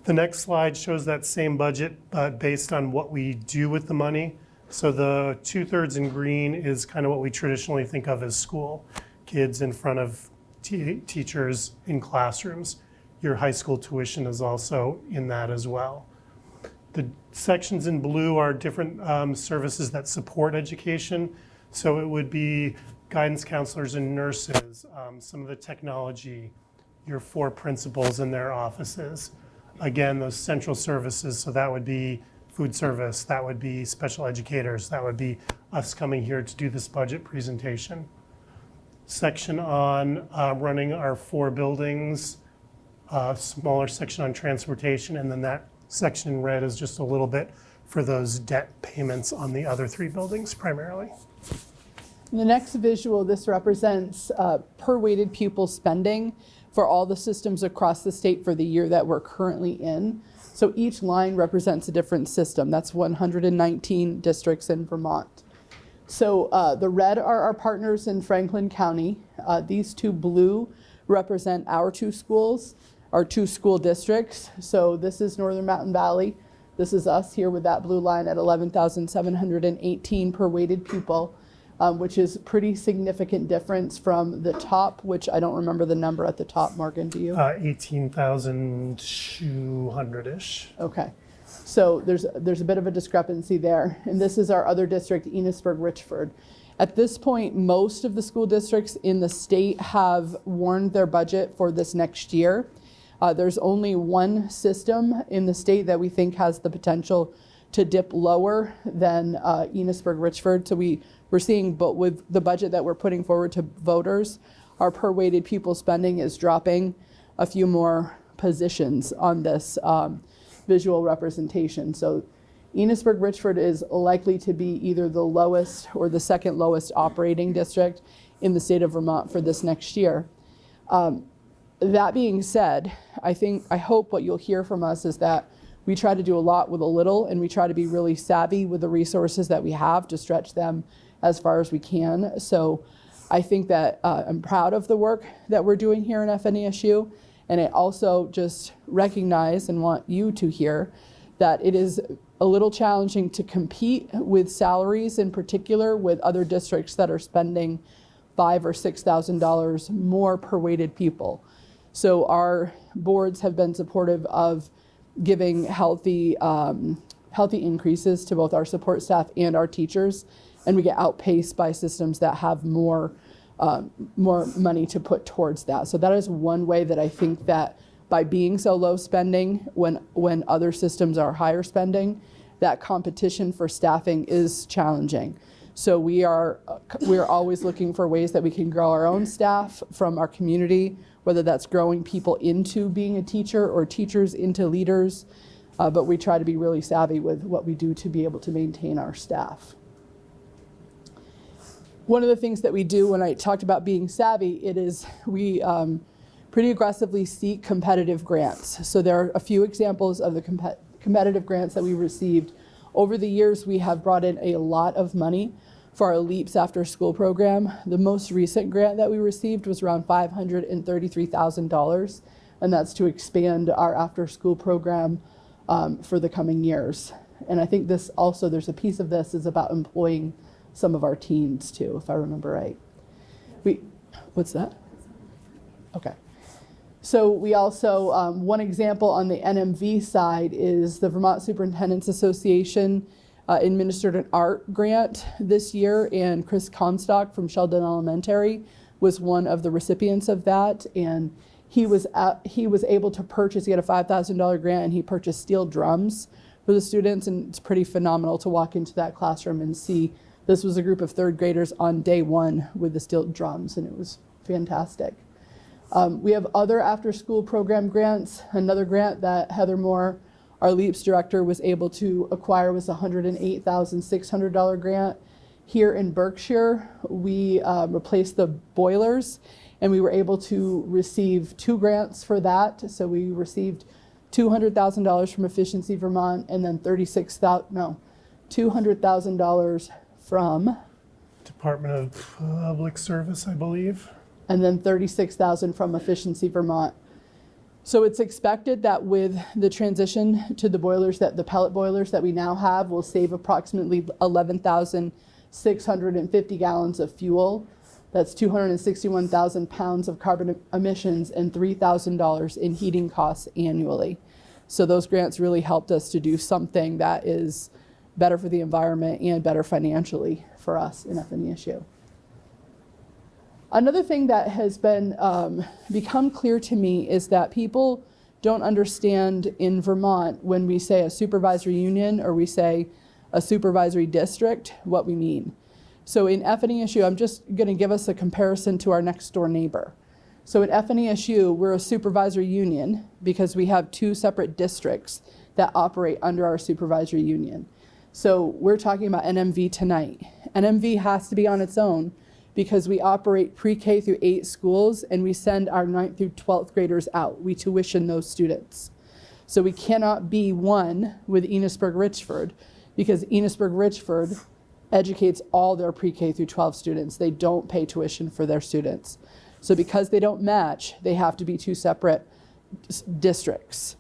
The next slide shows that same budget, but based on what we do with the money. So the 2/3 in green is kind of what we traditionally think of as school. Kids in front of teachers in classrooms. Your high school tuition is also in that as well. The sections in blue are different services that support education. So it would be guidance counselors and nurses, some of the technology, your 4 principals in their offices. Again, those central services, so that would be food service, that would be special educators, that would be us coming here to do this budget presentation. Section on running our 4 buildings, smaller section on transportation, and then that section in red is just a little bit for those debt payments on the other 3 buildings primarily. In the next visual, this represents per weighted pupil spending for all the systems across the state for the year that we're currently in. So each line represents a different system. That's 119 districts in Vermont. So the red are our partners in Franklin County. These 2 blue represent our 2 schools, our 2 school districts. So this is Northern Mountain Valley. This is us here with that blue line at 11,718 per weighted pupil, which is pretty significant difference from the top, which I don't remember the number at the top. Morgan, do you? 18,200-ish. Okay. So there's a bit of a discrepancy there. And this is our other district, Enosburg-Richford. At this point, most of the school districts in the state have warned their budget for this next year. There's only one system in the state that we think has the potential to dip lower than Enosburg-Richford. So we're seeing, but with the budget that we're putting forward to voters, our per weighted pupil spending is dropping a few more positions on this visual representation. So Enosburg-Richford is likely to be either the lowest or the second lowest operating district in the state of Vermont for this next year. That being said, I hope what you'll hear from us is that we try to do a lot with a little, and we try to be really savvy with the resources that we have to stretch them as far as we can. So I think that I'm proud of the work that we're doing here in FNESU, and I also just recognize and want you to hear that it is a little challenging to compete with salaries, in particular with other districts that are spending $5,000 or $6,000 more per weighted pupil. So our boards have been supportive of giving healthy increases to both our support staff and our teachers, and we get outpaced by systems that have more money to put towards that. So that is one way that I think that by being so low spending when other systems are higher spending, that competition for staffing is challenging. So we are always looking for ways that we can grow our own staff from our community, whether that's growing people into being a teacher or teachers into leaders, but we try to be really savvy with what we do to be able to maintain our staff. One of the things that we do when I talked about being savvy, it is we pretty aggressively seek competitive grants. So there are a few examples of the competitive grants that we received. Over the years, we have brought in a lot of money for our LEAPS after school program. The most recent grant that we received was around $533,000, and that's to expand our after school program for the coming years. And I think this also, there's a piece of this is about employing some of our teens too, if I remember right. What's that? Okay. So we also, one example on the NMV side is the Vermont Superintendents Association administered an art grant this year, and Chris Comstock from Sheldon Elementary was one of the recipients of that, and he was able to purchase, he had a $5,000 grant, and he purchased steel drums for the students, and it's pretty phenomenal to walk into that classroom and see this was a group of 3rd graders on day 1 with the steel drums, and it was fantastic. We have other after-school program grants. Another grant that Heather Moore, our LEAPS director, was able to acquire was a $108,600 grant. Here in Berkshire, we replaced the boilers, and we were able to receive 2 grants for that. So we received $200,000 from Efficiency Vermont, and then $200,000 from, Department of Public Service, I believe. and then $36,000 from Efficiency Vermont. So it's expected that with the transition to the boilers, that the pellet boilers that we now have will save approximately 11,650 gallons of fuel. That's 261,000 pounds of carbon emissions and $3,000 in heating costs annually. So those grants really helped us to do something that is better for the environment and better financially for us in FNESU. Another thing that has been become clear to me is that people don't understand in Vermont when we say a supervisory union or we say a supervisory district, what we mean. So in FNESU, I'm just going to give us a comparison to our next door neighbor. So in FNESU, we're a supervisory union because we have two separate districts that operate under our supervisory union. So we're talking about NMV tonight. NMV has to be on its own because we operate pre-K through 8 schools and we send our 9th through 12th graders out. We tuition those students. So we cannot be one with Enosburg-Richford because Enosburg-Richford educates all their pre-K through 12 students. They don't pay tuition for their students. So because they don't match, they have to be two separate districts.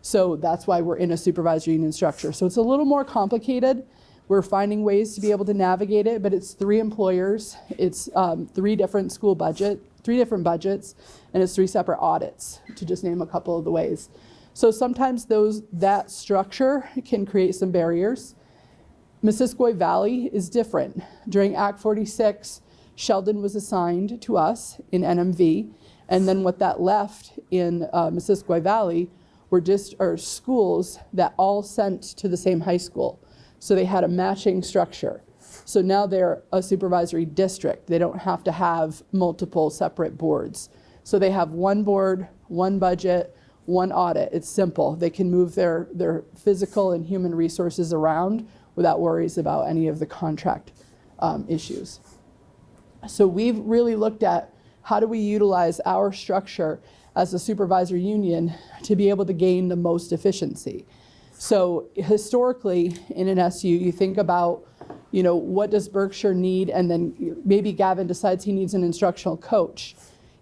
So that's why we're in a supervisory union structure. So it's a little more complicated. We're finding ways to be able to navigate it, but it's 3 employers, it's 3 different budgets, and it's 3 separate audits, to just name a couple of the ways. So sometimes that structure can create some barriers. Missisquoi Valley is different. During Act 46, Sheldon was assigned to us in NMV, and then what that left in Missisquoi Valley were schools that all sent to the same high school. So they had a matching structure. So now they're a supervisory district. They don't have to have multiple separate boards. So they have one board, one budget, one audit. It's simple. They can move their physical and human resources around without worries about any of the contract issues. So we've really looked at how do we utilize our structure as a supervisory union to be able to gain the most efficiency. So historically in an SU, you think about, what does Berkshire need? And then maybe Gavin decides he needs an instructional coach.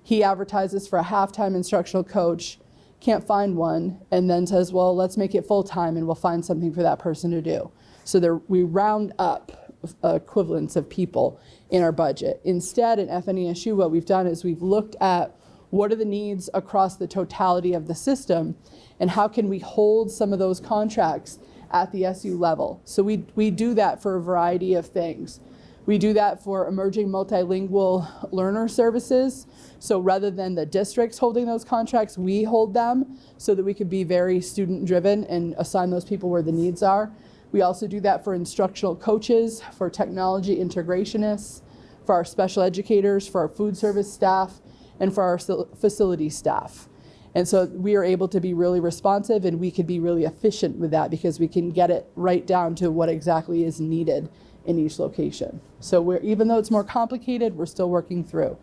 He advertises for a half-time instructional coach, can't find one, and then says, well, let's make it full-time and we'll find something for that person to do. So we round up equivalents of people in our budget. Instead, in FNESU, what we've done is we've looked at what are the needs across the totality of the system and how can we hold some of those contracts at the SU level. So we do that for a variety of things. We do that for emerging multilingual learner services. So rather than the districts holding those contracts, we hold them so that we could be very student driven and assign those people where the needs are. We also do that for instructional coaches, for technology integrationists, for our special educators, for our food service staff, and for our facility staff. And so we are able to be really responsive and we can be really efficient with that because we can get it right down to what exactly is needed in each location. So even though it's more complicated, we're still working through.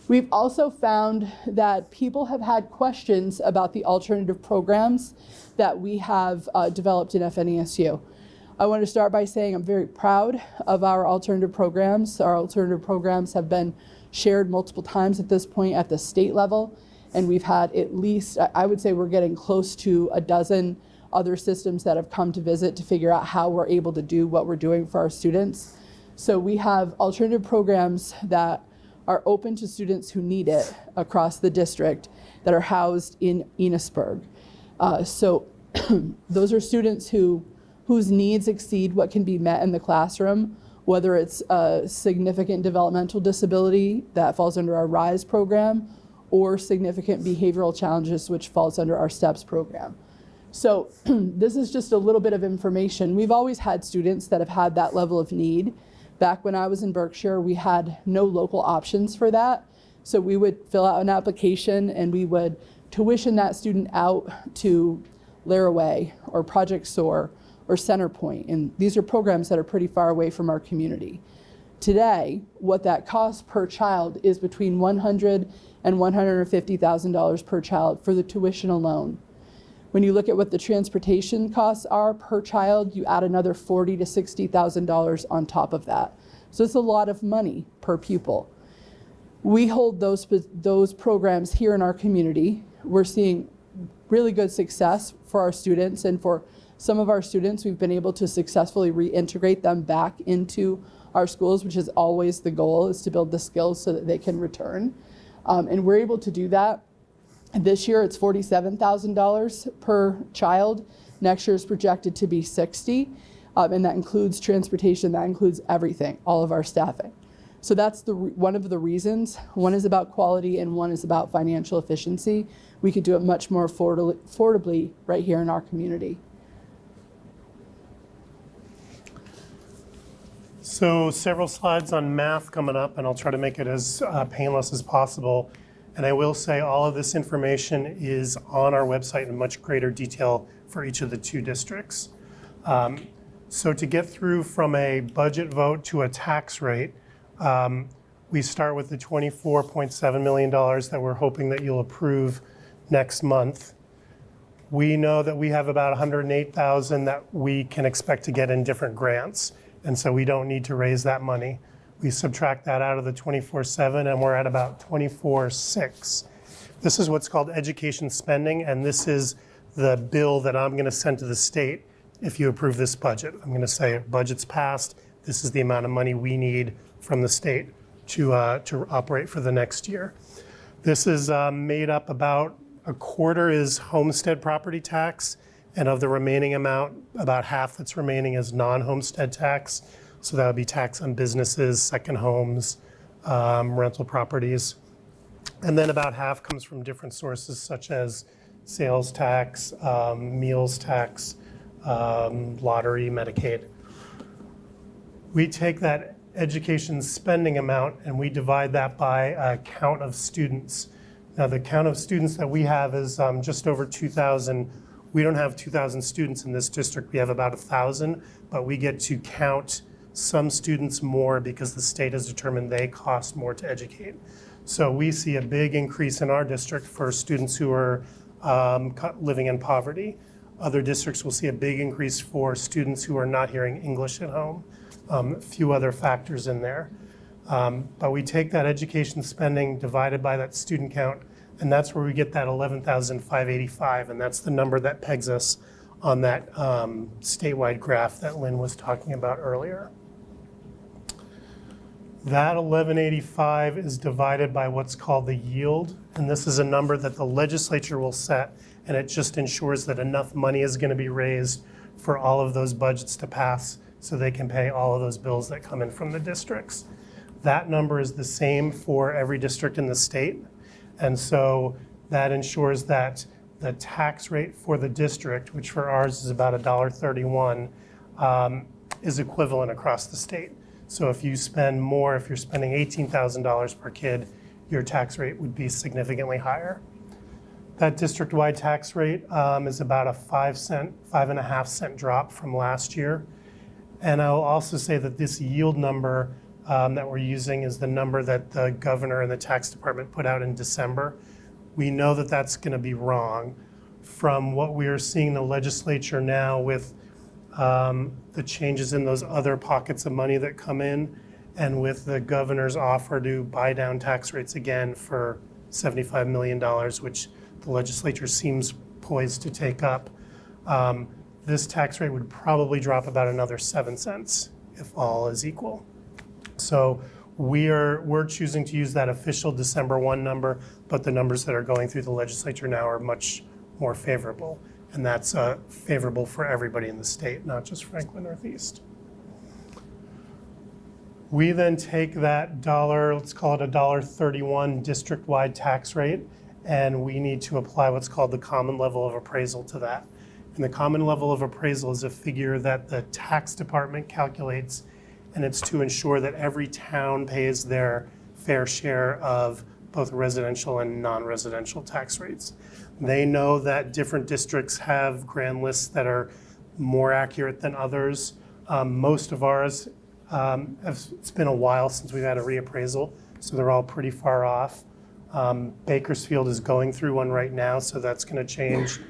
We've also found that people have had questions about the alternative programs that we have developed in FNESU. I want to start by saying I'm very proud of our alternative programs. Our alternative programs have been shared multiple times at this point at the state level, and we've had at least, I would say we're getting close to a dozen other systems that have come to visit to figure out how we're able to do what we're doing for our students. So we have alternative programs that are open to students who need it across the district that are housed in Enosburg. So those are students whose needs exceed what can be met in the classroom, whether it's a significant developmental disability that falls under our RISE program or significant behavioral challenges, which falls under our STEPS program. So this is just a little bit of information. We've always had students that have had that level of need. Back when I was in Berkshire, we had no local options for that. So we would fill out an application and we would tuition that student out to Laraway or Project SOAR or Centerpoint. And these are programs that are pretty far away from our community. Today, what that costs per child is between $100,000 and $150,000 per child for the tuition alone. When you look at what the transportation costs are per child, you add another $40,000 to $60,000 on top of that. So it's a lot of money per pupil. We hold those programs here in our community. We're seeing really good success for our students, and for some of our students, we've been able to successfully reintegrate them back into our schools, which is always the goal, is to build the skills so that they can return. And we're able to do that. This year it's $47,000 per child. Next year is projected to be $60,000, and that includes transportation, that includes everything, all of our staffing. So that's one of the reasons. One is about quality and one is about financial efficiency. We could do it much more affordably right here in our community. So several slides on math coming up, and I'll try to make it as painless as possible. And I will say all of this information is on our website in much greater detail for each of the two districts. So to get through from a budget vote to a tax rate, we start with the $24.7 million that we're hoping that you'll approve next month. We know that we have about $108,000 that we can expect to get in different grants, and so we don't need to raise that money. We subtract that out of the 24.7 and we're at about 24.6. This is what's called education spending, and this is the bill that I'm going to send to the state if you approve this budget. I'm going to say budget's passed. This is the amount of money we need from the state to operate for the next year. This is made up about a quarter is homestead property tax, and of the remaining amount, about half that's remaining is non-homestead tax. So that would be tax on businesses, second homes, rental properties. And then about half comes from different sources such as sales tax, meals tax, lottery, Medicaid. We take that education spending amount and we divide that by a count of students. Now the count of students that we have is just over 2,000. We don't have 2,000 students in this district. We have about 1,000, but we get to count some students more because the state has determined they cost more to educate. So we see a big increase in our district for students who are living in poverty. Other districts will see a big increase for students who are not hearing English at home. A few other factors in there. But we take that education spending divided by that student count, and that's where we get that 11,585, and that's the number that pegs us on that statewide graph that Lynn was talking about earlier. That 1185 is divided by what's called the yield, and this is a number that the legislature will set, and it just ensures that enough money is going to be raised for all of those budgets to pass so they can pay all of those bills that come in from the districts. That number is the same for every district in the state, and so that ensures that the tax rate for the district, which for ours is about $1.31, is equivalent across the state. So if you spend more, if you're spending $18,000 per kid, your tax rate would be significantly higher. That district-wide tax rate is about a 5.5 cent drop from last year. And I'll also say that this yield number that we're using is the number that the governor and the tax department put out in December. We know that that's going to be wrong. From what we are seeing in the legislature now with the changes in those other pockets of money that come in, and with the governor's offer to buy down tax rates again for $75 million, which the legislature seems poised to take up, this tax rate would probably drop about another 7 cents if all is equal. So we're choosing to use that official December 1 number, but the numbers that are going through the legislature now are much more favorable. And that's favorable for everybody in the state, not just Franklin Northeast. We then take that let's call it $1.31 district-wide tax rate, and we need to apply what's called the common level of appraisal to that. And the common level of appraisal is a figure that the tax department calculates, and it's to ensure that every town pays their fair share of both residential and non-residential tax rates. They know that different districts have grand lists that are more accurate than others. Most of ours, it's been a while since we've had a reappraisal, so they're all pretty far off. Bakersfield is going through one right now, so that's going to change.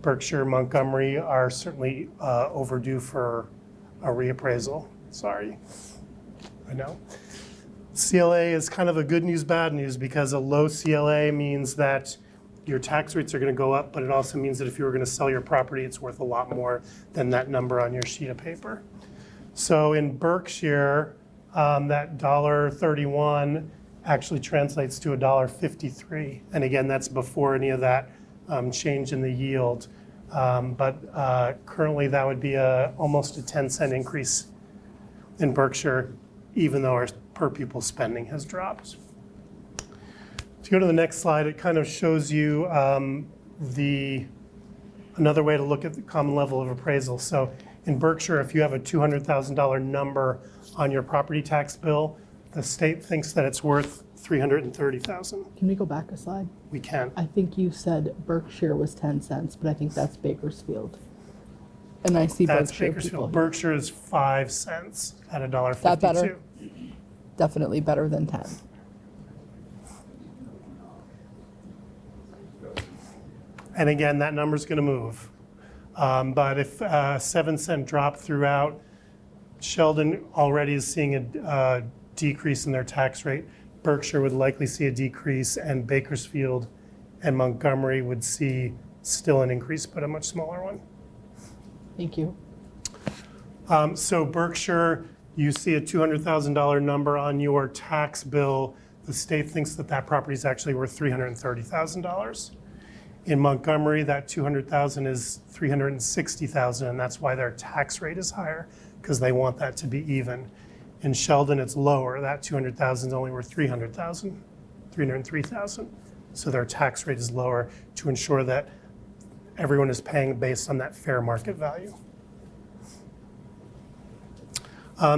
Berkshire, Montgomery are certainly overdue for a reappraisal. Sorry, I know. CLA is kind of a good news, bad news, because a low CLA means that your tax rates are going to go up, but it also means that if you were going to sell your property, it's worth a lot more than that number on your sheet of paper. So in Berkshire, that $1.31 actually translates to $1.53. And again, that's before any of that change in the yield. But currently that would be almost a 10-cent increase in Berkshire, even though our per pupil spending has dropped. If you go to the next slide, it kind of shows you another way to look at the common level of appraisal. So in Berkshire, if you have a $200,000 number on your property tax bill, the state thinks that it's worth $330,000. Can we go back a slide? We can. I think you said Berkshire was 10 cents, but I think that's Bakersfield. And I see That's Berkshire Bakersfield. people. Berkshire is 5 cents at $1.52. That better? Definitely better than 10. And again, that number's going to move. But if a 7-cent drop throughout, Sheldon already is seeing a decrease in their tax rate. Berkshire would likely see a decrease, and Bakersfield and Montgomery would see still an increase, but a much smaller one. Thank you. So Berkshire, you see a $200,000 number on your tax bill. The state thinks that that property is actually worth $330,000. In Montgomery, that $200,000 is $360,000, and that's why their tax rate is higher, because they want that to be even. In Sheldon, it's lower. That $200,000 is only worth $303,000. So their tax rate is lower to ensure that everyone is paying based on that fair market value.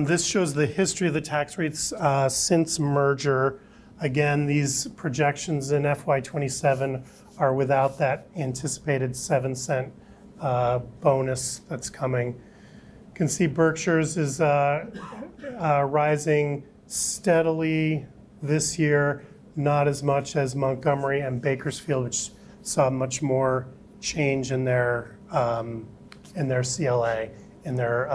This shows the history of the tax rates since merger. Again, these projections in FY27 are without that anticipated 7-cent bonus that's coming. You can see Berkshire's is rising steadily this year, not as much as Montgomery and Bakersfield, which saw much more change in their CLA, in their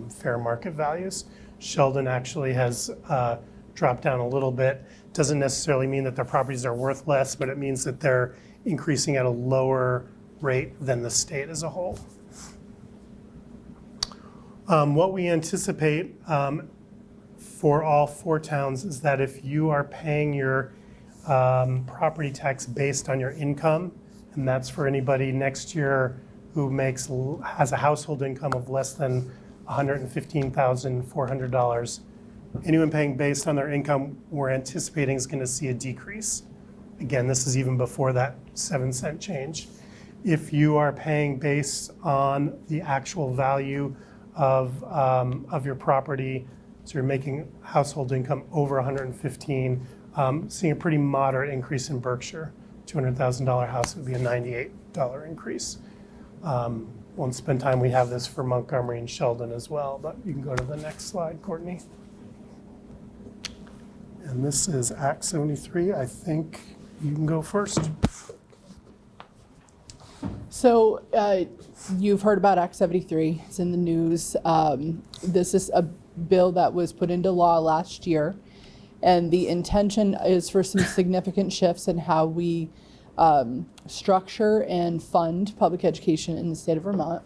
fair market values. Sheldon actually has dropped down a little bit. Doesn't necessarily mean that their properties are worth less, but it means that they're increasing at a lower rate than the state as a whole. What we anticipate for all 4 towns is that if you are paying your property tax based on your income, and that's for anybody next year who has a household income of less than $115,400, anyone paying based on their income, we're anticipating is going to see a decrease. Again, this is even before that 7-cent change. If you are paying based on the actual value of your property, so you're making household income over 115, seeing a pretty moderate increase in Berkshire. $200,000 house would be a $98 increase. Won't spend time, we have this for Montgomery and Sheldon as well, but you can go to the next slide, Courtney. And this is Act 73. I think you can go first. So you've heard about Act 73. It's in the news. This is a bill that was put into law last year, and the intention is for some significant shifts in how we structure and fund public education in the state of Vermont.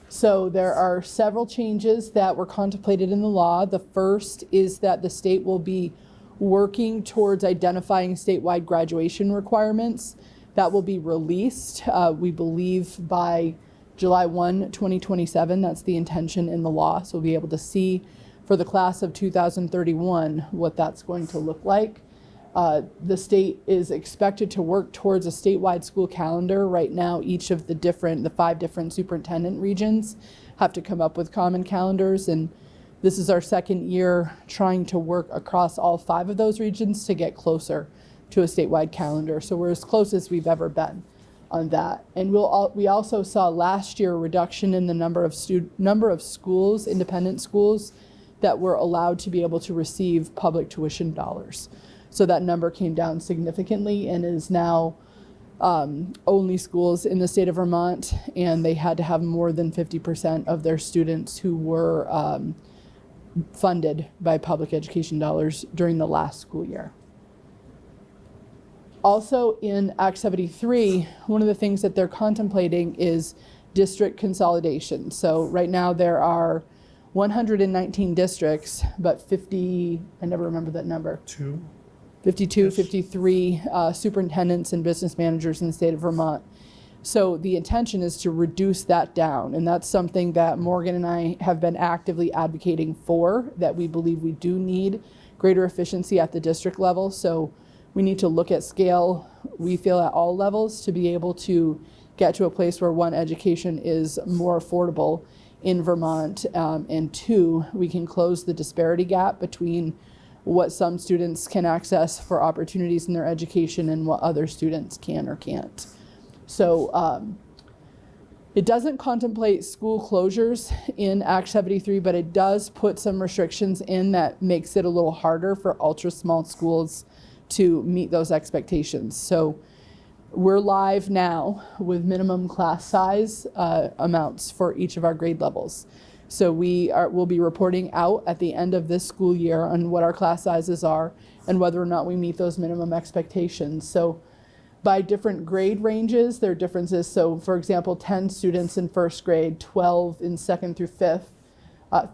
So there are several changes that were contemplated in the law. The first is that the state will be working towards identifying statewide graduation requirements that will be released, we believe, by July 1, 2027. That's the intention in the law. So we'll be able to see for the class of 2031 what that's going to look like. The state is expected to work towards a statewide school calendar. Right now, each of the 5 different superintendent regions have to come up with common calendars, and this is our second year trying to work across all 5 of those regions to get closer to a statewide calendar. So we're as close as we've ever been on that. And we also saw last year a reduction in the number of schools, independent schools, that were allowed to be able to receive public tuition dollars. So that number came down significantly and is now only schools in the state of Vermont, and they had to have more than 50% of their students who were funded by public education dollars during the last school year. Also in Act 73, one of the things that they're contemplating is district consolidation. So right now there are 119 districts, but 50, I never remember that number. 52, 53 superintendents and business managers in the state of Vermont. So the intention is to reduce that down, and that's something that Morgan and I have been actively advocating for, that we believe we do need greater efficiency at the district level. So we need to look at scale, we feel, at all levels to be able to get to a place where, one, education is more affordable in Vermont, and two, we can close the disparity gap between what some students can access for opportunities in their education and what other students can or can't. So it doesn't contemplate school closures in Act 73, but it does put some restrictions in that makes it a little harder for ultra small schools to meet those expectations. So we're live now with minimum class size amounts for each of our grade levels. So we'll be reporting out at the end of this school year on what our class sizes are and whether or not we meet those minimum expectations. So by different grade ranges, there are differences. So for example, 10 students in first grade, 12 in second through fifth,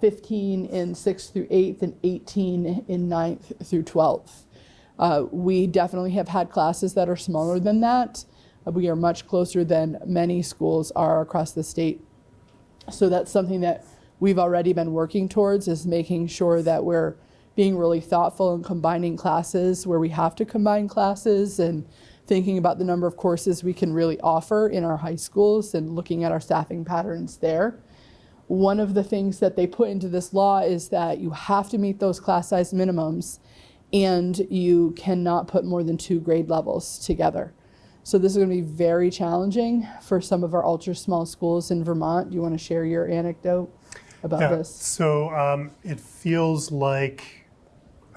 15 in sixth through eighth, and 18 in ninth through 12th. We definitely have had classes that are smaller than that. We are much closer than many schools are across the state. So that's something that we've already been working towards, is making sure that we're being really thoughtful in combining classes where we have to combine classes, and thinking about the number of courses we can really offer in our high schools and looking at our staffing patterns there. One of the things that they put into this law is that you have to meet those class size minimums, and you cannot put more than 2 grade levels together. So this is going to be very challenging for some of our ultra small schools in Vermont. Do you want to share your anecdote about this? So it feels like,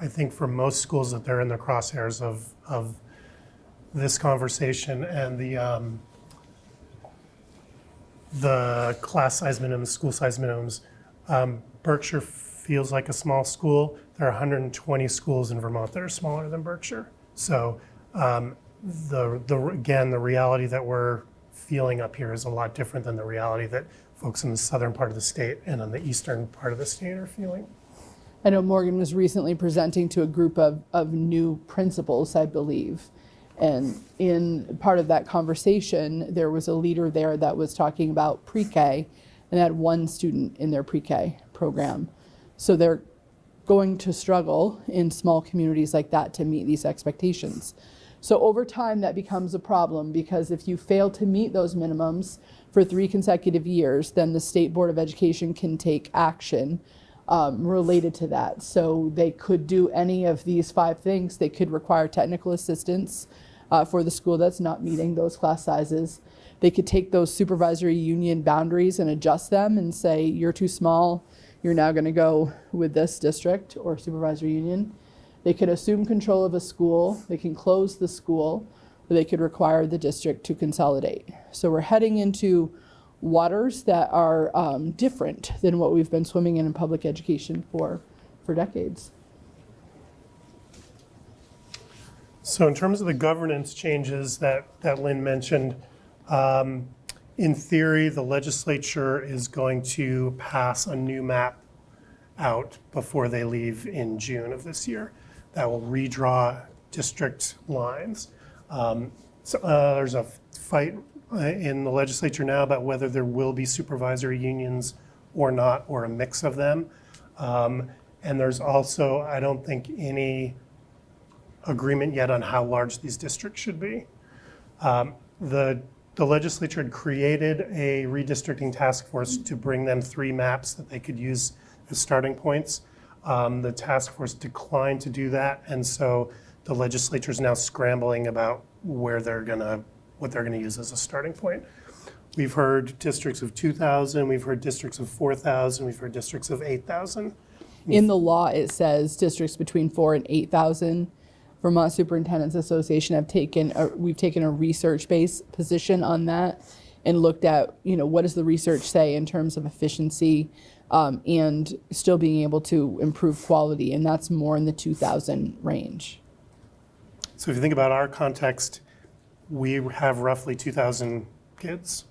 I think for most schools, that they're in the crosshairs of this conversation and the class size minimums, school size minimums. Berkshire feels like a small school. There are 120 schools in Vermont that are smaller than Berkshire. So again, the reality that we're feeling up here is a lot different than the reality that folks in the southern part of the state and on the eastern part of the state are feeling. I know Morgan was recently presenting to a group of new principals, I believe. And in part of that conversation, there was a leader there that was talking about pre-K, and had 1 student in their pre-K program. So they're going to struggle in small communities like that to meet these expectations. So over time, that becomes a problem, because if you fail to meet those minimums for 3 consecutive years, then the State Board of Education can take action related to that. So they could do any of these 5 things. They could require technical assistance for the school that's not meeting those class sizes. They could take those supervisory union boundaries and adjust them and say, you're too small, you're now going to go with this district or supervisory union. They could assume control of a school, they can close the school, or they could require the district to consolidate. So we're heading into waters that are different than what we've been swimming in public education for decades. So in terms of the governance changes that Lynn mentioned, in theory, the legislature is going to pass a new map out before they leave in June of this year that will redraw district lines. There's a fight in the legislature now about whether there will be supervisory unions or not, or a mix of them. And there's also, I don't think, any agreement yet on how large these districts should be. The legislature had created a redistricting task force to bring them 3 maps that they could use as starting points. The task force declined to do that, and so the legislature is now scrambling about what they're gonna use as a starting point. We've heard districts of 2,000, we've heard districts of 4,000, we've heard districts of 8,000. In the law, it says districts between 4,000 and 8,000. Vermont Superintendents Association we've taken a research-based position on that and looked at, what does the research say in terms of efficiency and still being able to improve quality, and that's more in the 2,000 range. So if you think about our context, we have roughly 2,000 kids.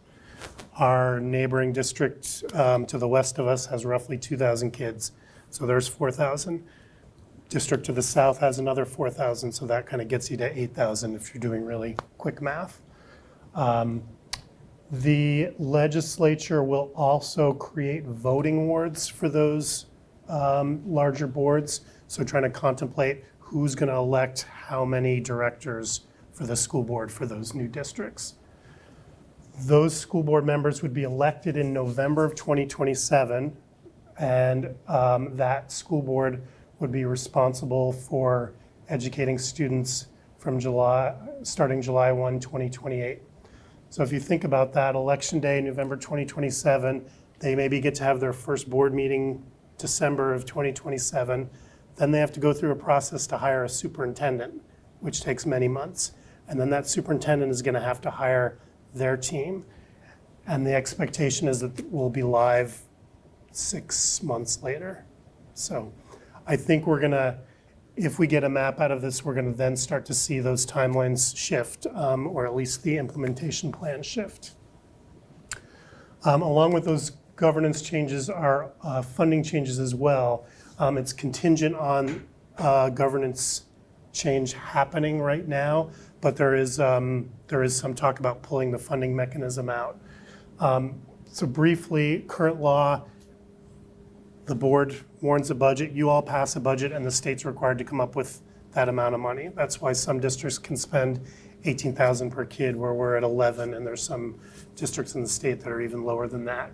Our neighboring district to the west of us has roughly 2,000 kids. So there's 4,000. District to the south has another 4,000, so that kind of gets you to 8,000 if you're doing really quick math. The legislature will also create voting wards for those larger boards. So trying to contemplate who's going to elect how many directors for the school board for those new districts. Those school board members would be elected in November of 2027, and that school board would be responsible for educating students from starting July 1, 2028. So if you think about that, election day, November 2027, they maybe get to have their first board meeting December of 2027. Then they have to go through a process to hire a superintendent, which takes many months. And then that superintendent is going to have to hire their team. And the expectation is that we'll be live 6 months later. So I think if we get a map out of this, we're going to then start to see those timelines shift, or at least the implementation plan shift. Along with those governance changes are funding changes as well. It's contingent on governance change happening right now, but there is some talk about pulling the funding mechanism out. So briefly, current law, the board warns a budget, you all pass a budget, and the state's required to come up with that amount of money. That's why some districts can spend $18,000 per kid, where we're at 11, and there's some districts in the state that are even lower than that.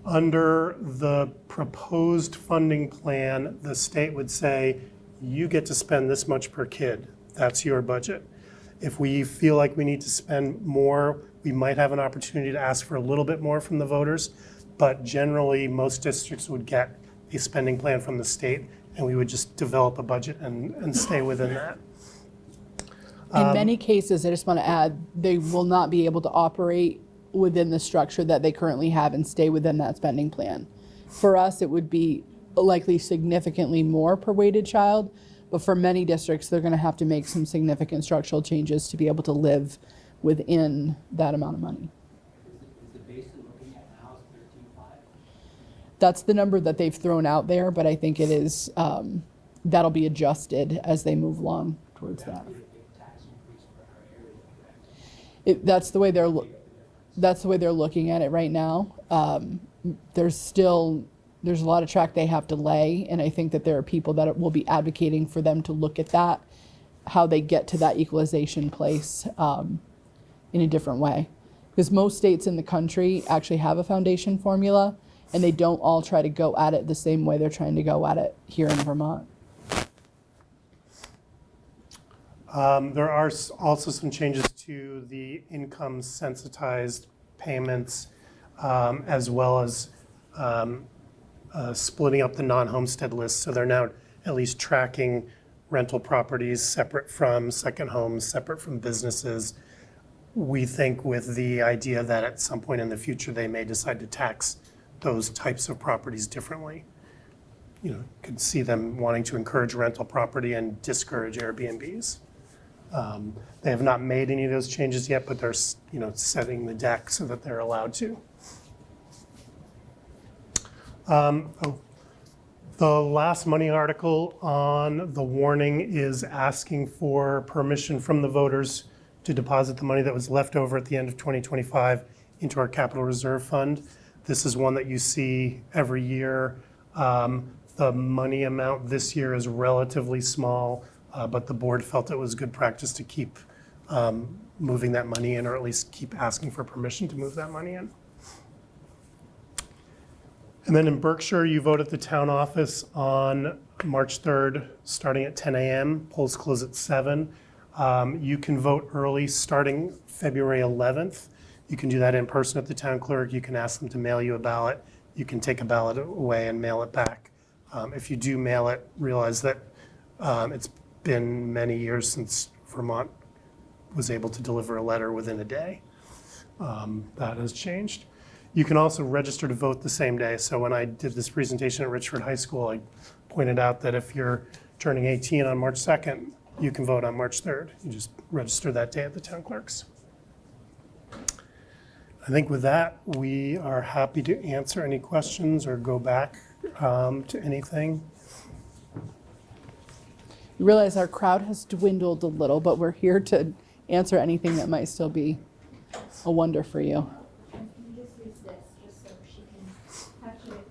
Under the proposed funding plan, the state would say, you get to spend this much per kid. That's your budget. If we feel like we need to spend more, we might have an opportunity to ask for a little bit more from the voters, but generally most districts would get a spending plan from the state, and we would just develop a budget and stay within that. In many cases, I just want to add, they will not be able to operate within the structure that they currently have and stay within that spending plan. For us, it would be likely significantly more per weighted child, but for many districts, they're going to have to make some significant structural changes to be able to live within that amount of money. Is the basin looking at now is 13.5? That's the number that they've thrown out there, but I think it is, that'll be adjusted as they move along towards that. That's the way they're looking at it right now. There's a lot of track they have to lay, and I think that there are people that will be advocating for them to look at that, how they get to that equalization place in a different way. Because most states in the country actually have a foundation formula, and they don't all try to go at it the same way they're trying to go at it here in Vermont. There are also some changes to the income sensitized payments, as well as splitting up the non-homestead list. So they're now at least tracking rental properties separate from second homes, separate from businesses. We think with the idea that at some point in the future, they may decide to tax those types of properties differently. Could see them wanting to encourage rental property and discourage Airbnbs. They have not made any of those changes yet, but they're setting the deck so that they're allowed to. The last money article on the warning is asking for permission from the voters to deposit the money that was left over at the end of 2025 into our capital reserve fund. This is one that you see every year. The money amount this year is relatively small, but the board felt it was good practice to keep moving that money in, or at least keep asking for permission to move that money in. And then in Berkshire, you vote at the town office on March 3rd, starting at 10 a.m. Polls close at 7. You can vote early starting February 11th. You can do that in person at the town clerk. You can ask them to mail you a ballot. You can take a ballot away and mail it back. If you do mail it, realize that it's been many years since Vermont was able to deliver a letter within a day. That has changed. You can also register to vote the same day. So when I did this presentation at Richford High School, I pointed out that if you're turning 18 on March 2nd, you can vote on March 3rd. You just register that day at the town clerk's. I think with that, we are happy to answer any questions or go back to anything. You realize our crowd has dwindled a little, but we're here to answer anything that might still be a wonder for you. Just use this, just so she can touch it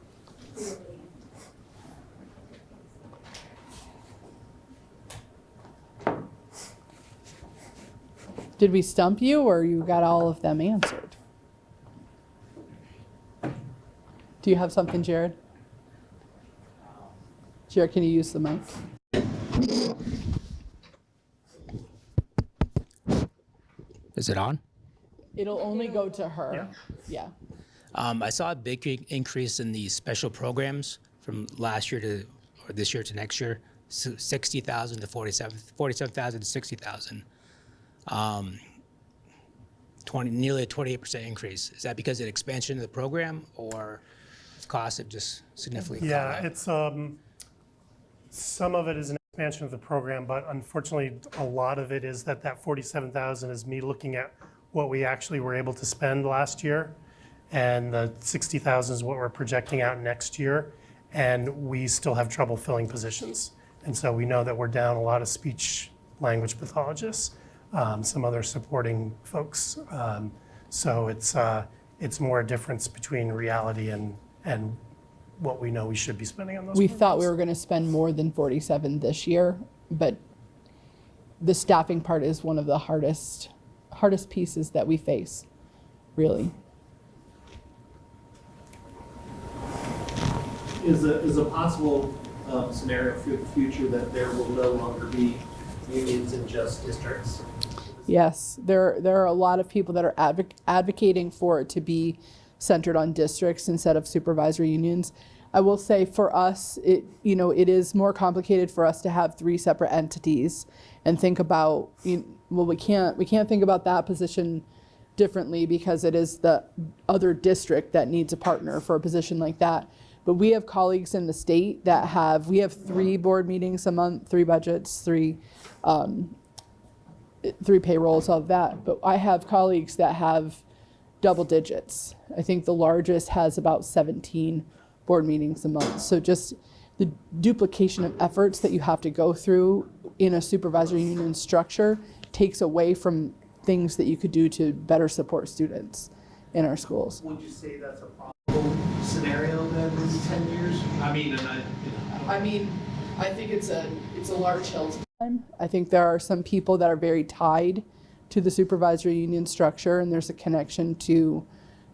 clearly. Did we stump you, or you got all of them answered? Do you have something, Jared? Jared, can you use the mic? Is it on? It'll only go to her. Yeah. I saw a big increase in the special programs from last year to, or this year to next year, 60,000 to 47,000 to 60,000. Nearly a 28% increase. Is that because of the expansion of the program, or costs have just significantly gone up? Yeah, it's some of it is an expansion of the program, but unfortunately, a lot of it is that 47,000 is me looking at what we actually were able to spend last year, and the 60,000 is what we're projecting out next year, and we still have trouble filling positions. And so we know that we're down a lot of speech language pathologists, some other supporting folks. So it's more a difference between reality and what we know we should be spending on those We programs. thought we were going to spend more than 47 this year, but the staffing part is one of the hardest pieces that we face, really. Is a possible scenario for the future that there will no longer be unions in just districts? Yes, there are a lot of people that are advocating for it to be centered on districts instead of supervisory unions. I will say for us, it is more complicated for us to have 3 separate entities and think about, we can't think about that position differently because it is the other district that needs a partner for a position like that. But we have colleagues in the state that we have 3 board meetings a month, 3 budgets, 3 payrolls, all of that. But I have colleagues that have double digits. I think the largest has about 17 board meetings a month. So just the duplication of efforts that you have to go through in a supervisory union structure takes away from things that you could do to better support students in our schools. Would you say that's a probable scenario then in 10 years? I think it's a large hill to climb. I think there are some people that are very tied to the supervisory union structure, and there's a connection to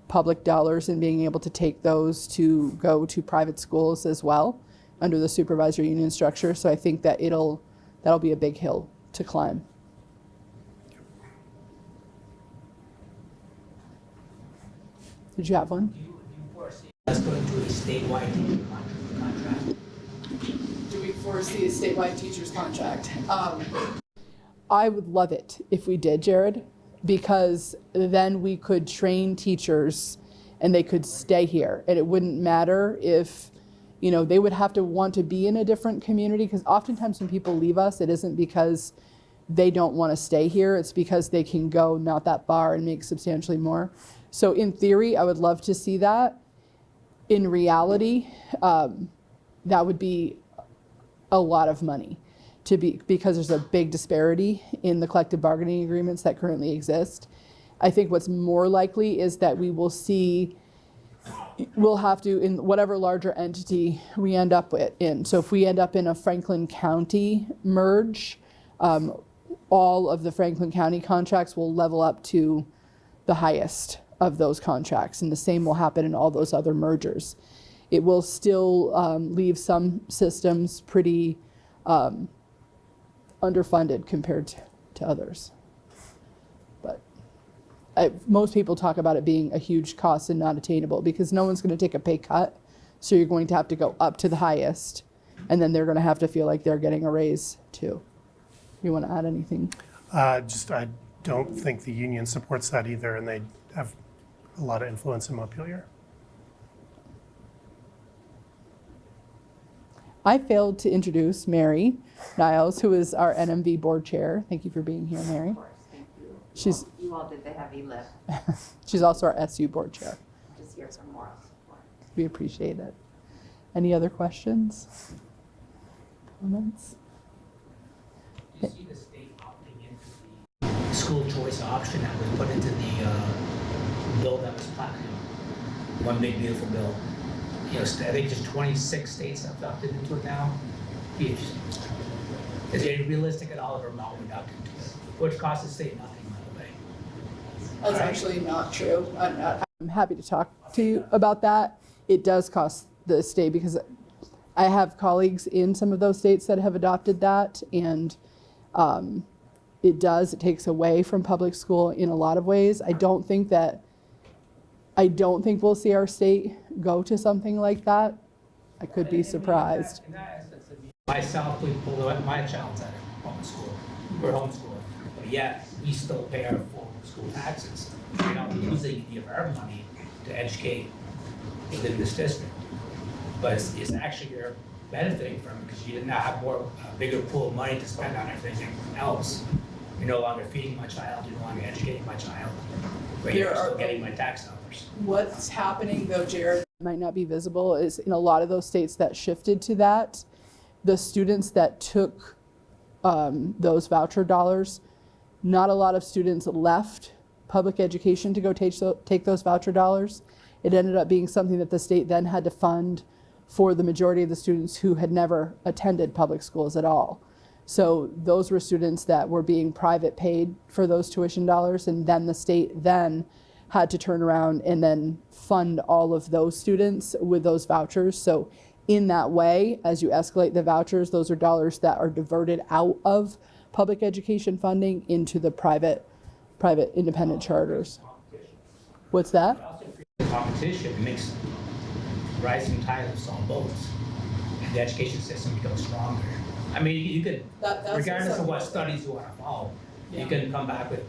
public dollars and being able to take those to go to private schools as well under the supervisory union structure. So I think that that'll be a big hill to climb. Did you have one? Do you foresee us going to a statewide teacher contract? Do we foresee a statewide teacher's contract? I would love it if we did, Jared, because then we could train teachers and they could stay here. And it wouldn't matter if, they would have to want to be in a different community, because oftentimes when people leave us, it isn't because they don't want to stay here. It's because they can go not that far and make substantially more. So in theory, I would love to see that. In reality, that would be a lot of money because there's a big disparity in the collective bargaining agreements that currently exist. I think what's more likely is that we'll have to, in whatever larger entity we end up in. So if we end up in a Franklin County merge, all of the Franklin County contracts will level up to the highest of those contracts, and the same will happen in all those other mergers. It will still leave some systems pretty underfunded compared to others. But most people talk about it being a huge cost and not attainable, because no one's going to take a pay cut. So you're going to have to go up to the highest, and then they're going to have to feel like they're getting a raise too. You want to add anything? I don't think the union supports that either, and they have a lot of influence in Montpelier. I failed to introduce Mary Niles, who is our NMV board chair. Thank you for being here, Mary. Of course, thank you. She's You all did the heavy lift. she's also our SU board chair. Just here for moral support. We appreciate it. Any other questions? Comments? You see the state opting into the school choice option that was put into the bill that was one big beautiful bill. You know, I think just 26 states have opted into it now. Is it realistic at all if Vermont would opt into it? Which costs the state nothing, by the way. That's actually not true. I'm happy to talk to you about that. It does cost the state because I have colleagues in some of those states that have adopted that, and it takes away from public school in a lot of ways. I don't think we'll see our state go to something like that. I could be surprised. Myself, we pulled out my child's out of public school. We're homeschooled, but yet we still pay our full school taxes. We're not losing any of our money to educate within this district. But it's actually you're benefiting from it because you now have a bigger pool of money to spend on everything else. You're no longer feeding my child, you're no longer educating my child, but you're still getting my tax dollars. What's happening though, Jared, might not be visible, is in a lot of those states that shifted to that, the students that took those voucher dollars, not a lot of students left public education to go take those voucher dollars. It ended up being something that the state then had to fund for the majority of the students who had never attended public schools at all. So those were students that were being private paid for those tuition dollars, and then the state then had to turn around and then fund all of those students with those vouchers. So in that way, as you escalate the vouchers, those are dollars that are diverted out of public education funding into the private independent charters. What's that? The competition makes rising tide lifts all boats, and the education system becomes stronger. I mean, you could, regardless of what studies you want to follow, you can come back with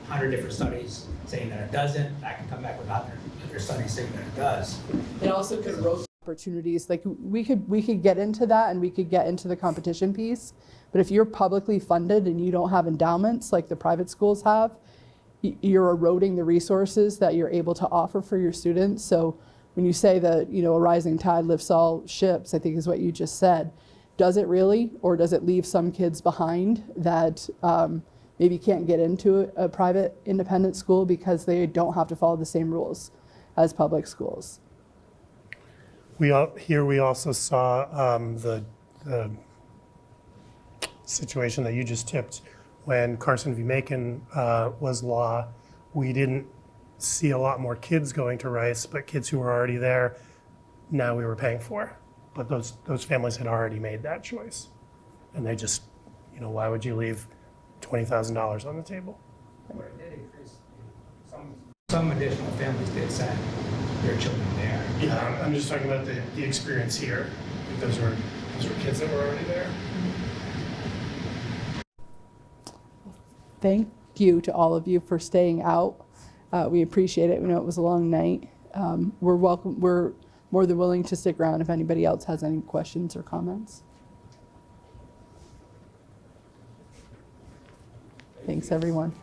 100 different studies saying that it doesn't. I can come back with other studies saying that it does. It also could rotate opportunities. Like we could get into that, and we could get into the competition piece. But if you're publicly funded and you don't have endowments like the private schools have, you're eroding the resources that you're able to offer for your students. So when you say that, a rising tide lifts all ships, I think is what you just said. Does it really, or does it leave some kids behind that maybe can't get into a private independent school because they don't have to follow the same rules as public schools? We also saw the situation that you just tipped when Carson v. Macon was law. We didn't see a lot more kids going to Rice, but kids who were already there, now we were paying for. But those families had already made that choice. And they just, why would you leave $20,000 on the table? Where it did increase, some additional families did send their children there. Yeah, I'm just talking about the experience here. Those were kids that were already there. Thank you to all of you for staying out. We appreciate it. We know it was a long night. We're more than willing to stick around if anybody else has any questions or comments. Thanks, everyone.